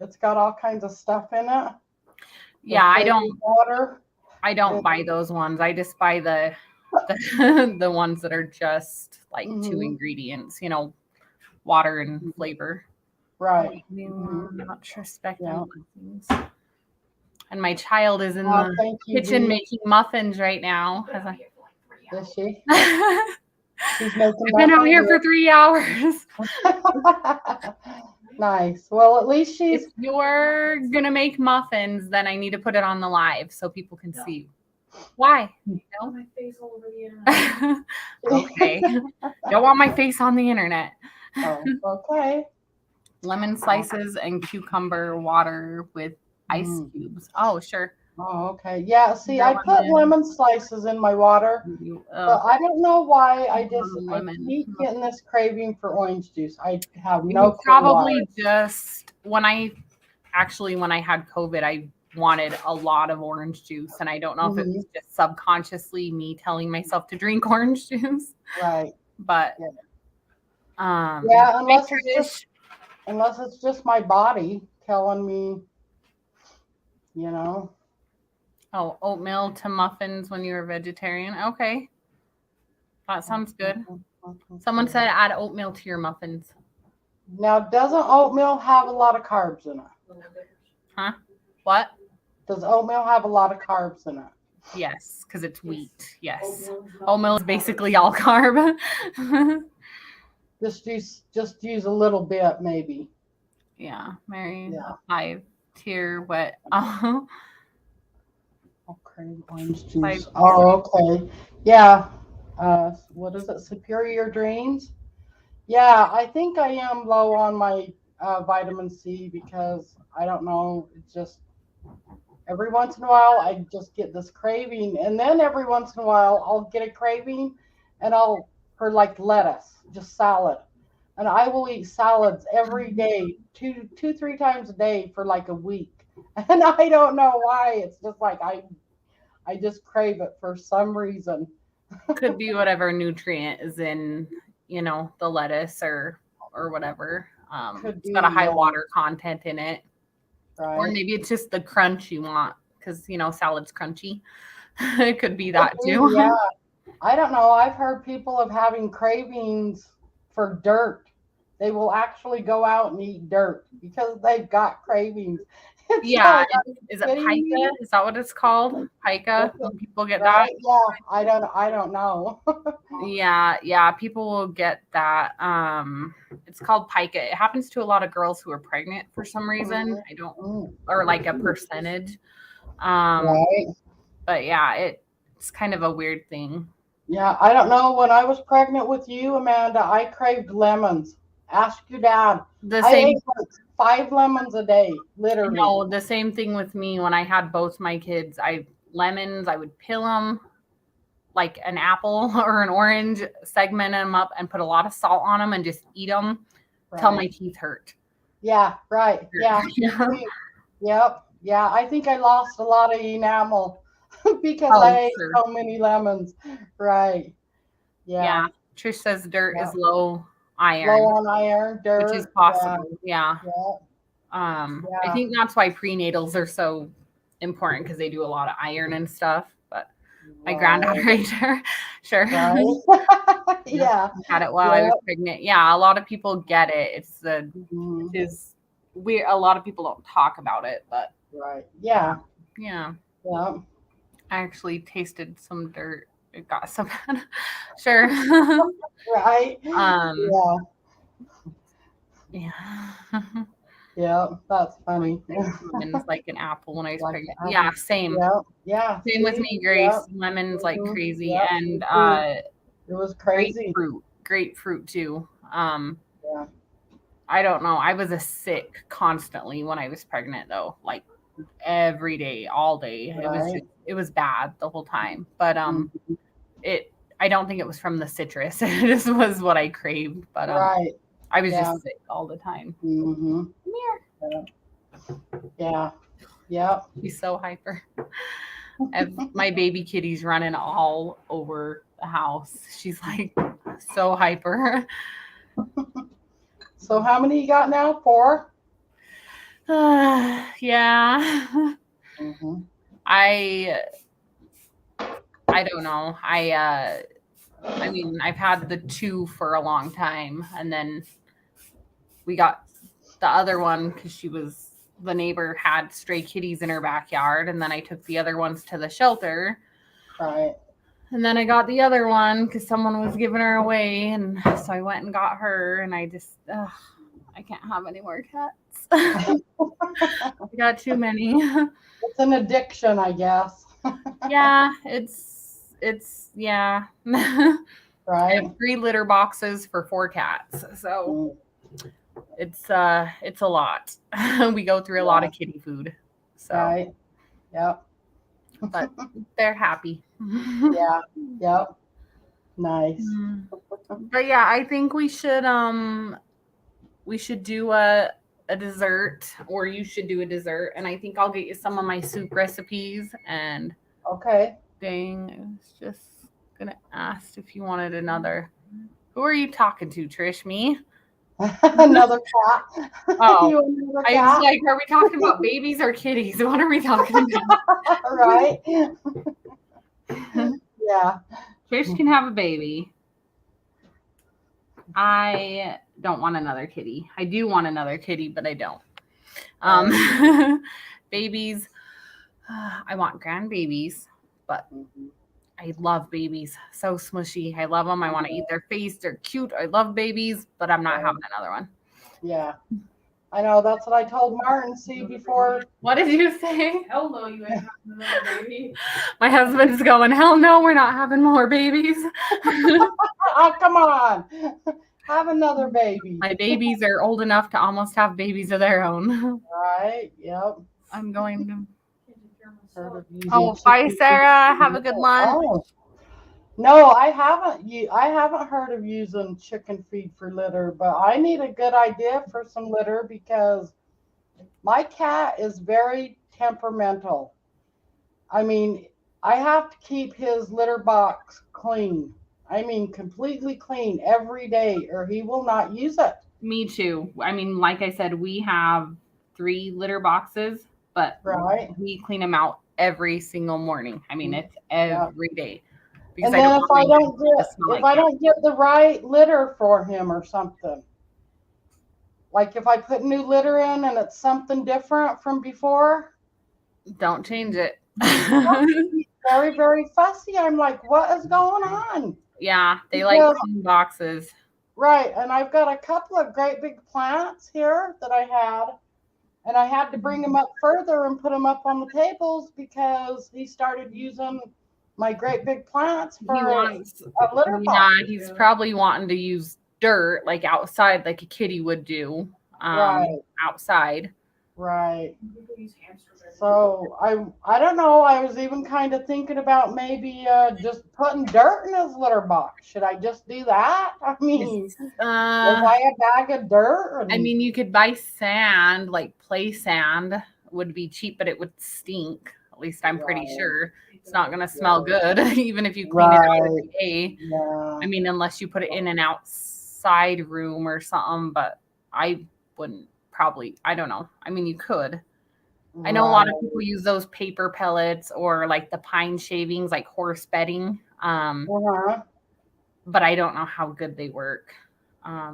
it's got all kinds of stuff in it. Yeah, I don't water. I don't buy those ones. I just buy the the ones that are just like 2 ingredients, water and flavor. Right. Not respecting things. And my child is in the kitchen making muffins right now. Is she? She's making I've been out here for 3 hours. Nice. Well, at least she's. If you're gonna make muffins, then I need to put it on the live so people can see you. Why? My face all over the internet. Okay. Don't want my face on the internet. Oh, okay. Lemon slices and cucumber water with ice cubes. Oh, sure. Oh, okay. Yeah, see, I put lemon slices in my water, but I don't know why I keep getting this craving for orange juice. I have no clue probably why. Just when I had COVID, I wanted a lot of orange juice, and I don't know if it was just subconsciously me telling myself to drink orange juice. Right. But unless it's just my body telling me, Oh, oatmeal to muffins when you're a vegetarian. Okay. That sounds good. Someone said add oatmeal to your muffins. Now, doesn't oatmeal have a lot of carbs in it? Huh? What? Does oatmeal have a lot of carbs in it? Yes, because it's wheat. Yes. Oatmeal is basically all carb. Just use a little bit, maybe. Yeah, Mary. Yeah. 5-tier wet. Okay, orange juice. Oh, okay. Yeah. What is it? Superior Dreams? Yeah, I think I am low on my vitamin C because I don't know. It's just every once in a while I just get this craving, and then every once in a while I'll get a craving, and for like lettuce, just salad, and I will eat salads every day, 2-3 times a day for like a week. And I don't know why. It's just like I just crave it for some reason. Could be whatever nutrient is in, the lettuce or whatever. It's got a high water content in it. Right. Or maybe it's just the crunch you want because, salad's crunchy. It could be that too. Yeah. I don't know. I've heard people of having cravings for dirt. They will actually go out and eat dirt because they've got cravings. Yeah, is it pica? Is that what it's called? Pica? When people get that? Yeah, I don't know. Yeah, people will get that. It's called pica. It happens to a lot of girls who are pregnant for some reason. Or like a percentage. Right. But yeah, it's kind of a weird thing. Yeah, I don't know. When I was pregnant with you, Amanda, I craved lemons. Ask your dad. I ate like 5 lemons a day, literally. No, the same thing with me when I had both my kids. I would peel them like an apple or an orange, segment them up and put a lot of salt on them and just eat them till my teeth hurt. Yeah, right. Yeah. Yep. Yeah. I think I lost a lot of enamel because I ate so many lemons. Right. Yeah. Trish says dirt is low iron. Low on iron, dirt. Which is possible. Yeah. I Yeah. think that's why prenatals are so important, because they do a lot of iron and stuff. But my granddaughter right there. Sure. Right. Yeah. Had it while I was pregnant. Yeah, a lot of people get it. It's a lot of people don't talk about it, but Yeah. Yeah. Yeah. I actually tasted some dirt. It got some sure. Right. Yeah. Yeah, that's funny. Lemons like an apple when I was pregnant. Yeah, same. Yeah. Same with me, Grace. Lemons like crazy. And it was crazy. Grapefruit too. I don't know. I was a sick constantly when I was pregnant though. Like every day, all day. It was bad the whole time. But I don't think it was from the citrus. It just was what I craved. But I was just sick all the time. Come here. Yeah. Yeah. She's so hyper. My baby kitty's running all over the house. She's like so hyper. So how many you got now? 4? Yeah. I don't know. I mean, I've had the 2 for a long time, and then we got the other one because the neighbor had stray kitties in her backyard, and then I took the other ones to the shelter. Right. And then I got the other one because someone was giving her away, and so I went and got her, and I just, I can't have any more cats. I got too many. It's an addiction, I guess. Yeah, it's yeah. Right. I have 3 litter boxes for 4 cats, so it's a lot. We go through a lot of kitty food. So right. Yep. But they're happy. Yeah. Yep. Nice. But yeah, I think we should do a dessert, or you should do a dessert, and I think I'll get you some of my soup recipes. And dang, I was just gonna ask if you wanted another. Who are you talking to, Trish? Me? Another cat. Oh, I was like, are we talking about babies or kitties? What are we talking about? Right. Yeah. Trish can have a baby. I don't want another kitty. I do want another kitty, but I don't. Babies. I want grandbabies, but I love babies. So smushy. I love them. I want to eat their face. They're cute. I love babies, but I'm not having another one. Yeah. I know. That's what I told Martin. See, before. What did you say? Hell no, you ain't having another baby. My husband's going, hell no, we're not having more babies. Oh, come on. Have another baby. My babies are old enough to almost have babies of their own. Right. Yep. I'm going to. Oh, bye, Sarah. Have a good lunch. Oh. No, I haven't heard of using chicken feed for litter, but I need a good idea for some litter because my cat is very temperamental. I mean, I have to keep his litter box clean. I mean, completely clean every day, or he will not use it. Me too. I mean, like I said, we have 3 litter boxes, but we clean them out every single morning. I mean, it's every day. Because and then if I don't get the right litter for him or something, like if I put new litter in and it's something different from before, don't change it. Very, very fussy. I'm like, what is going on? Yeah, they like clean boxes. Right, and I've got a couple of great big plants here that I had, and I had to bring them up further and put them up on the tables because he started using my great big plants for a litter box. Yeah, he's probably wanting to use dirt like outside, like a kitty would do outside. Right. People use hamster bedding. So I don't know. I was even kind of thinking about maybe just putting dirt in his litter box. Should I just do that? I mean, was I a bag of dirt? I mean, you could buy sand, like play sand would be cheap, but it would stink. At least I'm pretty Right. sure it's not going to smell good, even if you clean it out every day. Yeah. I mean, unless you put it in an outside room or something, but I wouldn't probably, I don't know. I mean, you could. I know a lot of people use those paper pellets or like the pine shavings, like horse bedding. But I don't know how good they work. I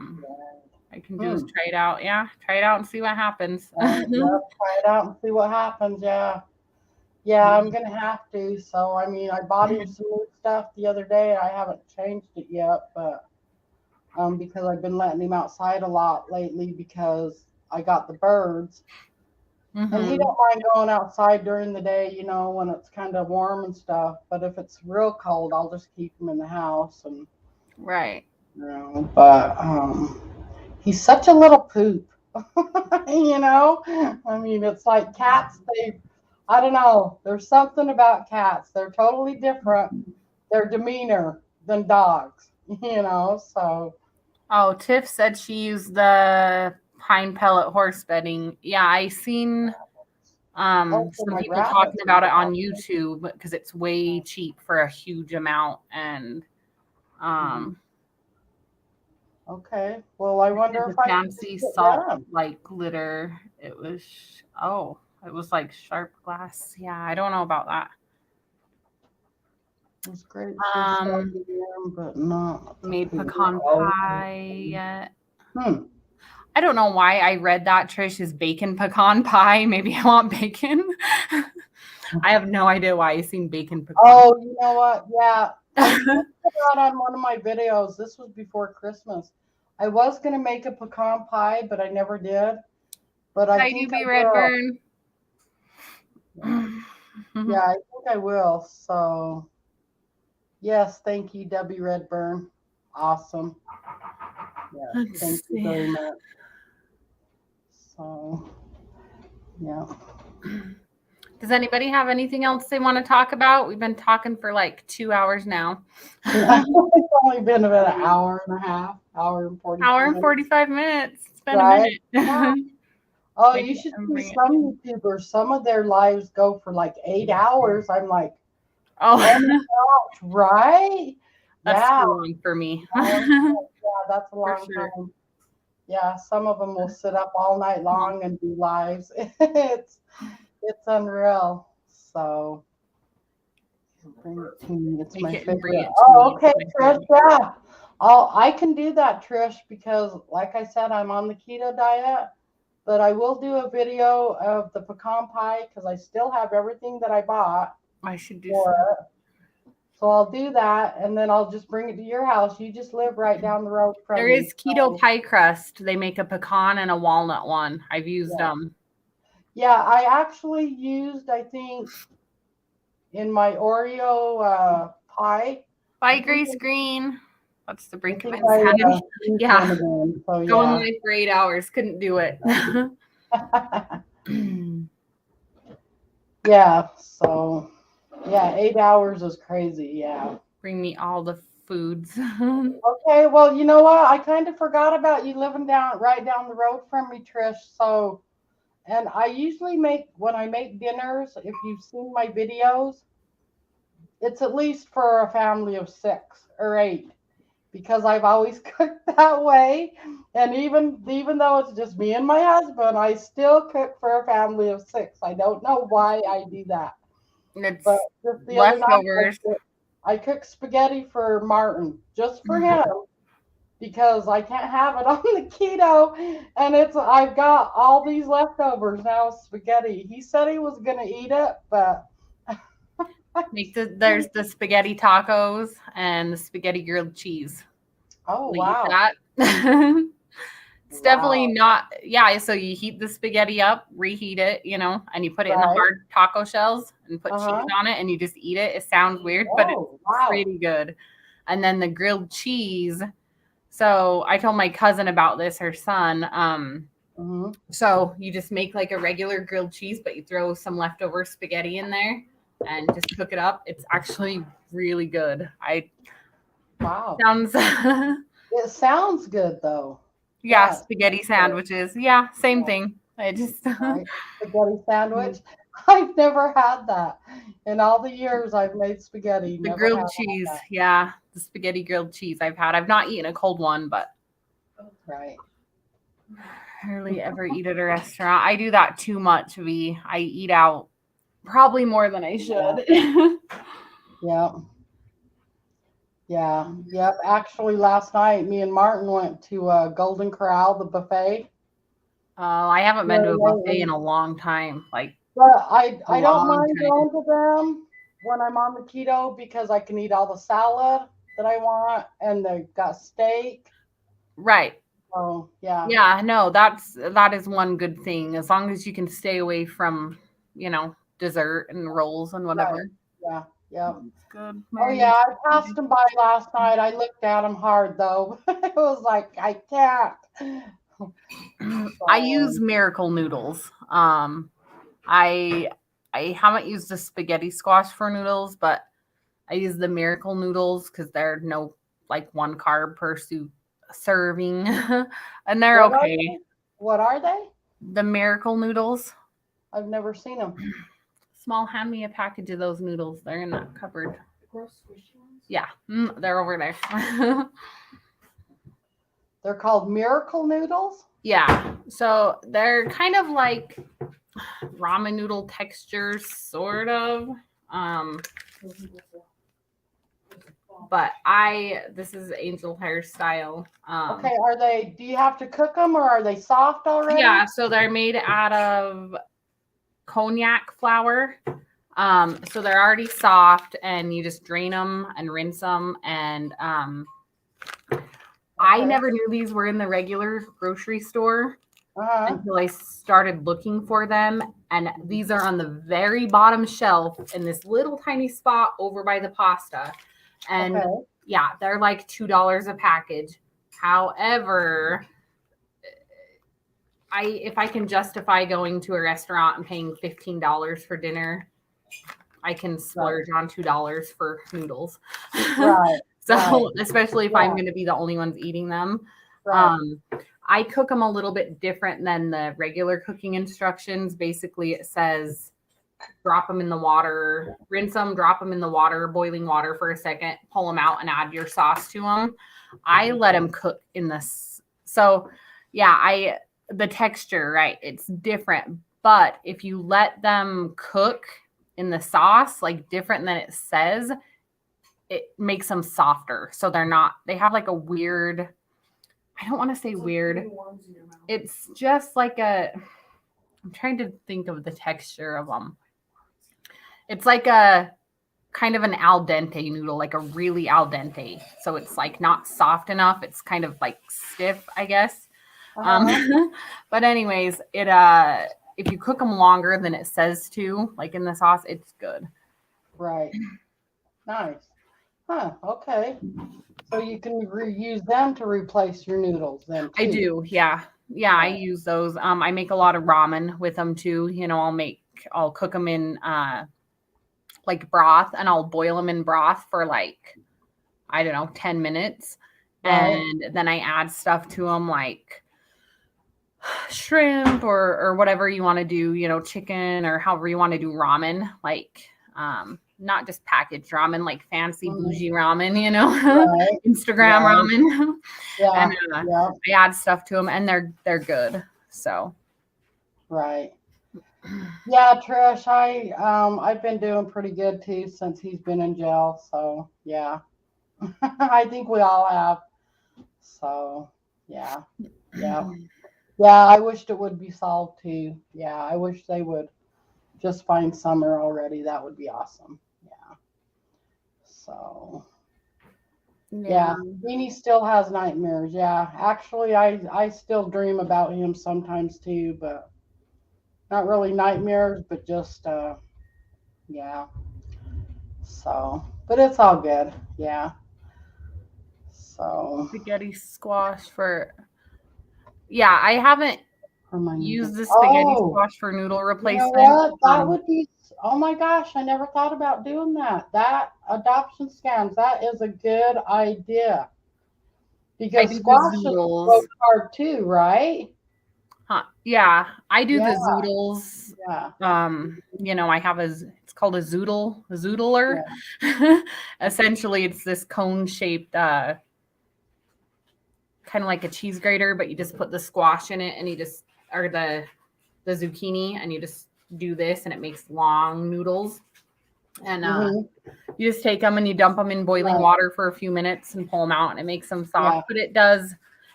can do is try it out. Yeah, try it out and see what happens. Try it out and see what happens. Yeah. Yeah, I'm going to have to. So, I mean, I bought him some new stuff the other day. I haven't changed it yet, but because I've been letting him outside a lot lately because I got the birds. And he don't mind going outside during the day, you know, when it's kind of warm and stuff. But if it's real cold, I'll just keep him in the house. And Right. You know, but he's such a little poop. You know, I mean, it's like cats. I don't know. There's something about cats. They're totally different. Their demeanor than dogs. You know, so. Oh, Tiff said she used the pine pellet horse bedding. Yeah, I seen some people talking about it on YouTube because it's way cheap for a huge amount. And okay, well, I wonder if I fancy salt like glitter. It was like sharp glass. Yeah, I don't know about that. It was great. But not made pecan pie yet. I don't know why I read that, Trish, is bacon pecan pie. Maybe I want bacon. I have no idea why I seen bacon pecan. Oh, you know what? Yeah. I put that on one of my videos. This was before Christmas. I was going to make a pecan pie, but I never did. But I think I will. Redburn. Yeah, I think I will. So, yes, thank you, Debbie Redburn. Awesome. Yeah, thank you very much. So, yeah. Does anybody have anything else they want to talk about? We've been talking for like 2 hours now. It's only been about an hour and a half, hour and 45 minutes. It's been a minute. Oh, you should see some YouTubers. Some of their lives go for like 8 hours. I'm like, oh my gosh, right? That's too long for me. Yeah, that's a long time. Yeah, some of them will sit up all night long and do lives. It's unreal. So bring it to me. It's my favorite. Oh, okay, Trish. Yeah. I can do that, Trish, because like I said, I'm on the keto diet, but I will do a video of the pecan pie because I still have everything that I bought. I should do it. So I'll do that, and then I'll just bring it to your house. You just live right down the road from me. There is keto pie crust. They make a pecan and a walnut one. I've used them. Yeah, I actually used, I think, in my Oreo pie. Bye, Grace Green. That's the brink of insanity. Yeah. So, going live for 8 hours. Couldn't do it. Yeah, so, yeah, 8 hours is crazy, yeah. Bring me all the foods. Okay, well, you know what? I kind of forgot about you living right down the road from me, Trish, so... And I usually when I make dinners, if you've seen my videos, it's at least for a family of 6 or 8 because I've always cooked that way. And even though it's just me and my husband, I still cook for a family of 6. I don't know why I do that. But just the leftovers. Other night, I cooked spaghetti for Martin, just for him. Because I can't have it on the keto, and I've got all these leftovers now, spaghetti. He said he was gonna eat it, but there's the spaghetti tacos and the spaghetti grilled cheese. Oh wow! It's definitely not. Yeah, so you heat the spaghetti up, reheat it, and you put it in the hard taco shells and put cheese on it, and you just eat it. It sounds weird, but it's pretty good. And then the grilled cheese. So I told my cousin about this, her son. Mm-hmm. So you just make like a regular grilled cheese, but you throw some leftover spaghetti in there and just cook it up. It's actually really good. Wow. Sounds It sounds good though. yeah, Yeah. spaghetti sandwiches. Yeah, same thing. I just Right. Spaghetti sandwich. I've never had that. In all the years I've made spaghetti, the never grilled had cheese. that. Yeah, the spaghetti grilled cheese I've had. I've not eaten a cold one, but Right. hardly ever eat at a restaurant. I do that too much. I eat out probably more than I should. Yeah. Yeah. Yep. Actually, last night me and Martin went to Golden Corral, the buffet. I haven't been to a buffet Lately. in a long time. Like But I a don't long mind time. going to them when I'm on the keto because I can eat all the salad that I want and they've got steak. Right. Oh yeah. Yeah, no, that is one good thing. As long as you can stay away from, dessert and rolls and whatever. Yeah. Yeah. It's good. Oh yeah, I passed them by last night. I looked at them hard though. It was like I can't. I use Miracle Noodles. I haven't used the spaghetti squash for noodles, but I use the Miracle Noodles because they're no like 1 carb per serving, and they're What are okay. they? What are they? The Miracle Noodles. I've never seen them. Small, hand me a package of those noodles. They're in that cupboard. Yeah, they're over there. They're called Miracle Noodles. Yeah, so they're kind of like ramen noodle texture, sort of. But this is angel hair style. Okay, are they? Do you have to cook them or are they soft already? Yeah, so they're made out of cognac flour. So they're already soft, and you just drain them and rinse them. And I never knew these were in the regular grocery store until I started looking for them. And these are on the very bottom shelf in this little tiny spot over by the pasta. And yeah, they're like $2 a package. However, if I can justify going to a restaurant and paying $15 for dinner, I can splurge on $2 for noodles. Right. So especially if I'm going to be the only ones eating them. Right. I cook them a little bit different than the regular cooking instructions. Basically, it says drop them in the water, rinse them, drop them in the water, boiling water for a second, pull them out and add your sauce to them. I let them cook in this. So yeah, the texture, right? It's different. But if you let them cook in the sauce, like different than it says, it makes them softer. So they have like a weird, I don't want to say weird. It's just like I'm trying to think of the texture of them. It's like a kind of an al dente noodle, like a really al dente. So it's like not soft enough. It's kind of like stiff, I guess. But anyways, if you cook them longer than it says to, like in the sauce, it's good. Right. Nice. Huh. Okay. So you can use them to replace your noodles then too. I do. Yeah. Yeah. I use those. I make a lot of ramen with them too. I'll cook them in, like broth, and I'll boil them in broth for like, I don't know, 10 minutes. Right. And then I add stuff to them like shrimp or whatever you want to do, chicken or however you want to do ramen, like not just packaged ramen, like fancy bougie ramen, right. Instagram ramen. Yeah. And I add stuff to them, and they're good. So right. Yeah, Trish, I've been doing pretty good too since he's been in jail. So yeah. I think we all have. So yeah. Yeah. Yeah, I wished it would be solved too. Yeah, I wish they would just find Summer already. That would be awesome. Yeah. So yeah, Beanie still has nightmares. Yeah, actually, I still dream about him sometimes too, but not really nightmares, but just yeah. So, but it's all good. Yeah. So spaghetti squash for. Yeah, I haven't for my Use noodles? the spaghetti Oh, squash for noodle you know replacement. what? That would be, oh my gosh, I never thought about doing that. That adoption scams, that is a good idea. I Because do the squash is low zoodles. carb too, right? Yeah, I do Yeah, the zoodles. yeah, I have it's called a zoodler. yeah. Essentially, it's this cone shaped, kind of like a cheese grater, but you just put the squash in it, and or the zucchini, and you just do this, and it makes long noodles. And Mm-hmm. you just take them and you dump them in boiling Right. water for a few minutes and pull them out, and it makes them soft. Yeah. But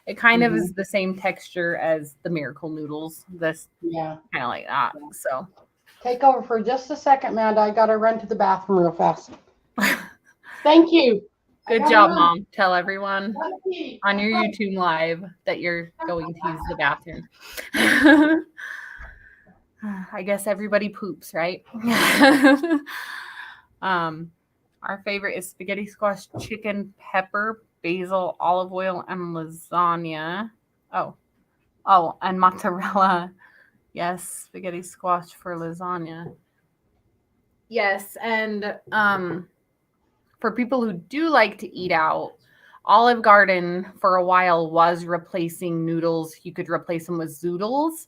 it kind of is the same texture as the Miracle noodles. This Yeah. kind of like that. So Take over for just a second, Amanda. I gotta run to the bathroom real fast. Thank you. good job, Mom. Tell everyone Thank you. on your YouTube live that you're going to use the bathroom. I guess everybody poops, right? Our favorite is spaghetti squash, chicken, pepper, basil, olive oil, and lasagna. And mozzarella. Yes, spaghetti squash for lasagna. Yes, and for people who do like to eat out, Olive Garden for a while was replacing noodles. You could replace them with zoodles.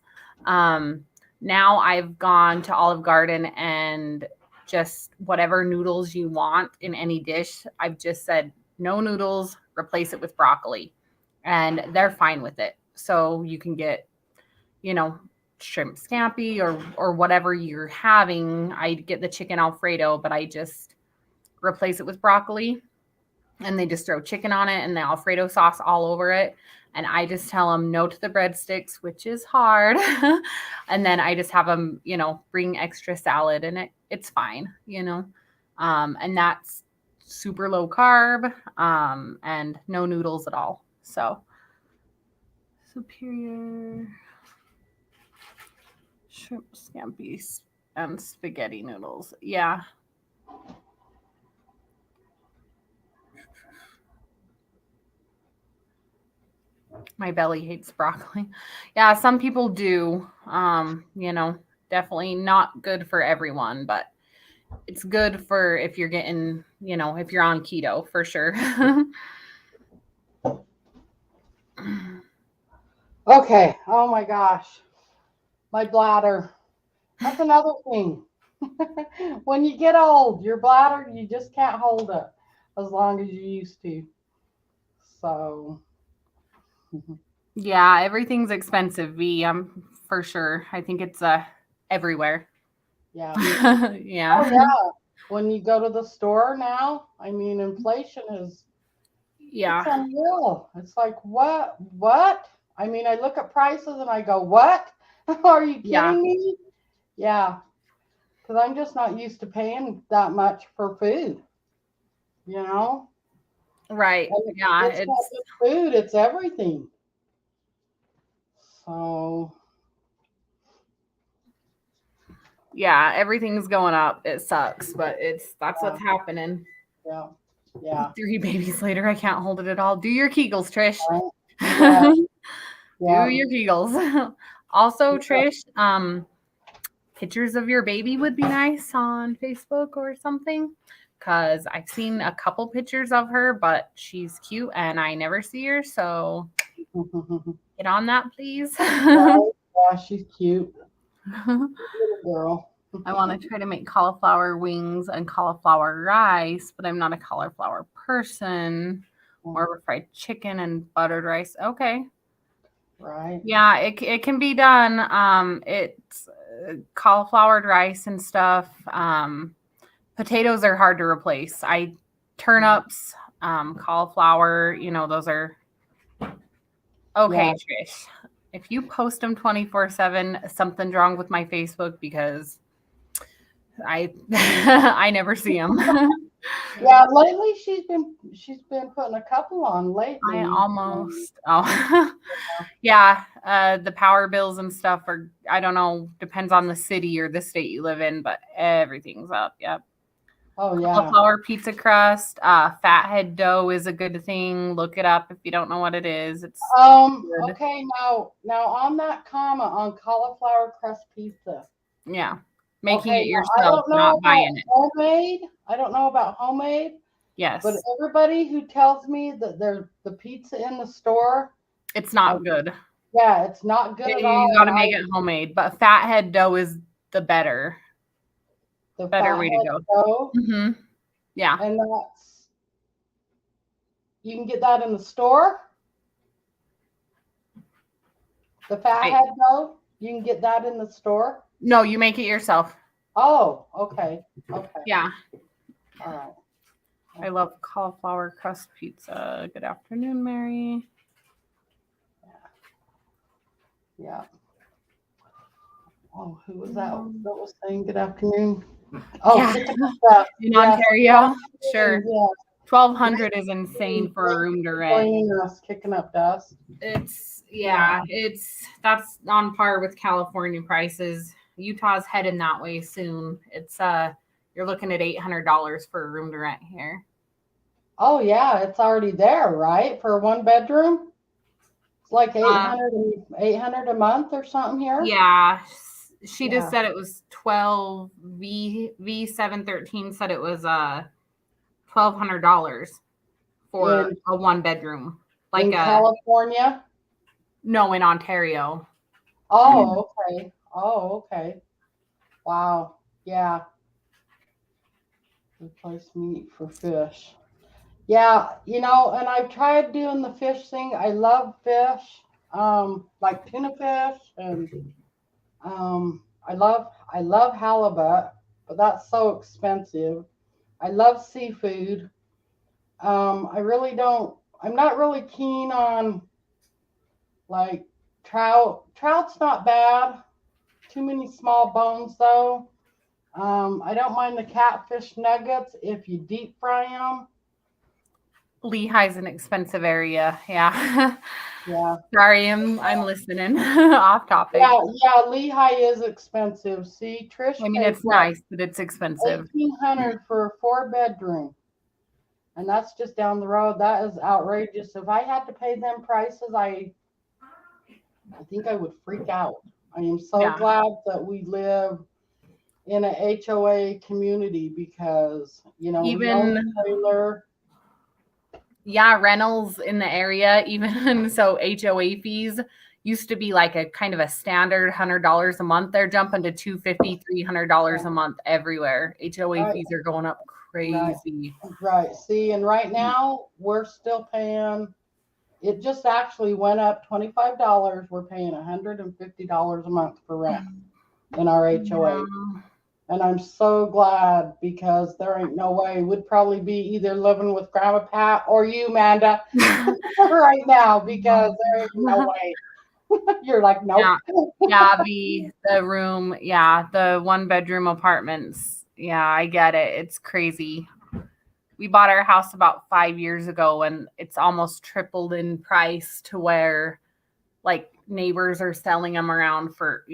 Now I've gone to Olive Garden and just whatever noodles you want in any dish, I've just said no noodles, replace it with broccoli. And they're fine with it. So you can get, shrimp scampi or whatever you're having. I get the chicken Alfredo, but I just replace it with broccoli, and they just throw chicken on it and the Alfredo sauce all over it. And I just tell them no to the breadsticks, which is hard. And then I just have them, bring extra salad, and it's fine, and that's super low carb, and no noodles at all. So Superior shrimp scampi and spaghetti noodles. Yeah. My belly hates broccoli. Yeah, some people do. Definitely not good for everyone, but it's good for if you're getting, if you're on keto for sure. Okay. Oh my gosh. My bladder. That's another thing. When you get old, your bladder, you just can't hold it as long as you used to. So. Yeah, everything's expensive, V. For sure. I think it's everywhere. Yeah. Yeah. Oh yeah. When you go to the store now, I mean, inflation is it's unreal. It's like what? I mean, I look at prices and I go, what? Are you kidding me? Yeah. Because I'm just not used to paying that much for food. Right. And Yeah. it's not just food, it's everything. So. Yeah, everything's going up. It sucks, but that's what's happening. Yeah. Yeah. 3 babies later, I can't hold it at all. Do your Kegels, Trish. Yeah. Yeah. Do your Kegels. Also, Trish, pictures of your baby would be nice on Facebook or something, because I've seen a couple pictures of her, but she's cute and I never see her. So get on that, please. Yeah, she's cute. Little girl. I want to try to make cauliflower wings and cauliflower rice, but I'm not a cauliflower person. Or fried chicken and buttered rice. Okay. Right. Yeah, it can be done. It's cauliflowered rice and stuff. Potatoes are hard to replace. Turnips, cauliflower, those are okay, yeah. Trish. If you post them 24/7, something's wrong with my Facebook, because I I never see them. Yeah, lately she's been putting a couple on lately. I almost yeah. The power bills and stuff are, I don't know, depends on the city or the state you live in, but everything's up. Yep. Oh yeah. Cauliflower pizza crust. Fathead dough is a good thing. Look it up if you don't know what it is. It's good. Okay, now on that comment on cauliflower crust pizza. Yeah. Making Okay, it now, I yourself, don't know not about buying it. homemade. I don't know about homemade, Yes. but everybody who tells me that the pizza in the store, It's not good. yeah, it's not good at all. You got to make it homemade, but fathead dough is the better way to fathead go. dough, Mm-hmm. Yeah. and you can get that in the store. The fathead dough, you can get that in the store. No, you make it yourself. Oh, okay. Yeah. All right. I love cauliflower crust pizza. Good afternoon, Mary. Yeah. Oh, who was that? That was saying good afternoon. Oh, Yeah. kicking up dust. In Ontario? Sure. Yeah. 1,200 is insane for a room to rent. Joining us, kicking up dust. That's on par with California prices. Utah's heading that way soon. It's you're looking at $800 for a room to rent here. Oh yeah, it's already there, right? For a 1-bedroom? It's like 800 a month or something here. Yeah. She just said it was 12. V713 said it was $1,200 for a 1-bedroom. Like in California? No, in Ontario. Oh, okay. Wow. Yeah. Replace meat for fish. Yeah, and I've tried doing the fish thing. I love fish, like tuna fish, and I love halibut, but that's so expensive. I love seafood. I'm not really keen on like trout. Trout's not bad. Too many small bones though. I don't mind the catfish nuggets if you deep fry them. Lehigh's an expensive area. Yeah. Yeah. Sorry, I'm listening. Off topic. Yeah, Lehigh is expensive. See, Trish. I mean, it's nice, but it's expensive. $1,800 for a 4-bedroom, and that's just down the road. That is outrageous. If I had to pay them prices, I think I would freak out. I am so glad that we live in a HOA community because even we own a trailer. Yeah, rentals in the area, even so HOA fees used to be like a kind of a standard $100 a month. They're jumping to $250, $300 a month everywhere. HOA fees are going up crazy. Right. See, and right now we're still paying. It just actually went up $25. We're paying $150 a month for rent in our HOA. And I'm so glad because there ain't no way. We'd probably be either living with Grandma Pat or you, Amanda, right now because there ain't no way. You're like, nope. Yeah, the room, the 1-bedroom apartments. Yeah, I get it. It's crazy. We bought our house about 5 years ago and it's almost tripled in price to where like neighbors are selling them around for,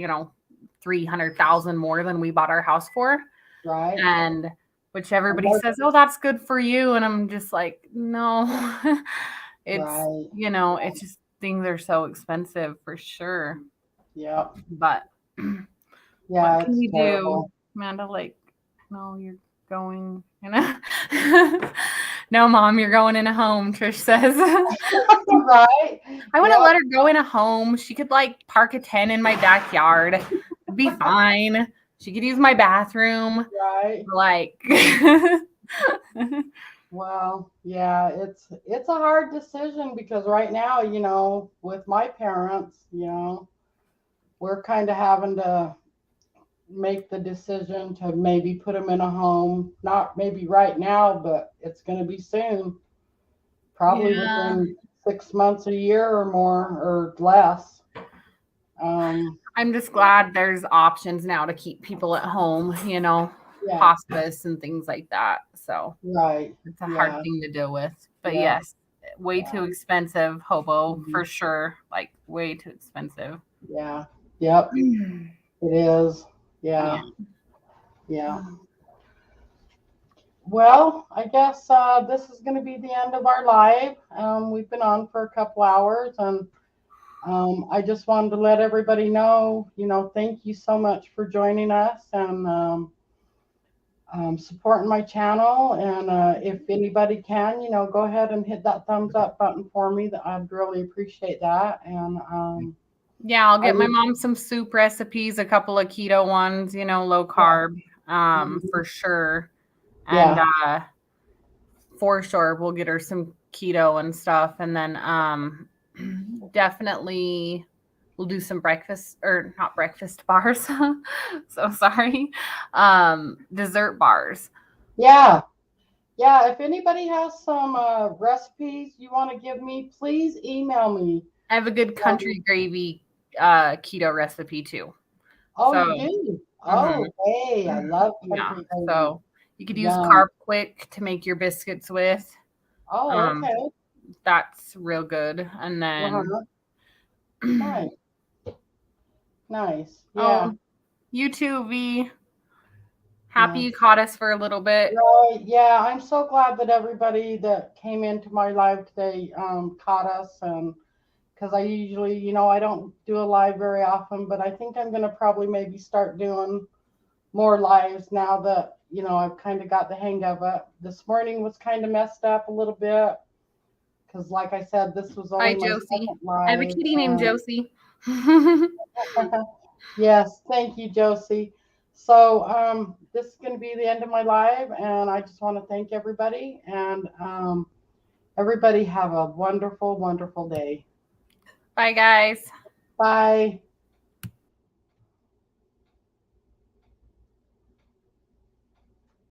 $300,000 more than we bought our house for. Right. And which everybody says, oh, that's good for you. And I'm just like, no, it's, it's just things are so expensive for sure. Yeah. But what can you do, Amanda? Like, no, you're going, no, Mom, you're going in a home, Trish says. Right. I want to let her go in a home. She could like park a 10 in my backyard. It'd be fine. She could use my bathroom. Right. Like well, yeah, it's a hard decision because right now, with my parents, we're kind of having to make the decision to maybe put them in a home. Not maybe right now, but it's going to be soon. Probably within 6 months, a year or more or less. I'm just glad there's options now to keep people at home, hospice and things like that. So it's a hard thing to deal with. But yes, way too expensive, Hobo, for sure. Like way too expensive. Yeah. Yep. It is. Yeah. Well, I guess this is going to be the end of our live. We've been on for a couple hours, and I just wanted to let everybody know, thank you so much for joining us and supporting my channel. And if anybody can, go ahead and hit that thumbs up button for me. I'd really appreciate that. And Yeah, I'll get I my would- mom some soup recipes, a couple of keto ones, low carb, for sure. And for sure we'll get her some keto and stuff. And then definitely we'll do some breakfast, or not breakfast bars. So sorry. Dessert bars. yeah. Yeah, if anybody has some recipes you want to give me, please email me. I have a good country gravy keto recipe too. Oh, So, you do? mhm. Oh, hey, I love country gravy. So you could use Yum. Carb Quick to make your biscuits with. Oh, okay. That's real good. And then Uh-huh. Nice. Nice. Yeah. oh, you too, V. Happy Yeah. you caught us for a little bit. Right. Yeah, I'm so glad that everybody that came into my live today caught us, and because I usually, I don't do a live very often, but I think I'm gonna probably maybe start doing more lives now that I've kind of got the hang of it. This morning was kind of messed up a little bit because, like I said, this was only Hi, my Josie. second I have a live. kitty named Josie. Yes, thank you, Josie. So this is going to be the end of my live, and I just want to thank everybody, and everybody have a wonderful, wonderful day. Bye, guys. Bye.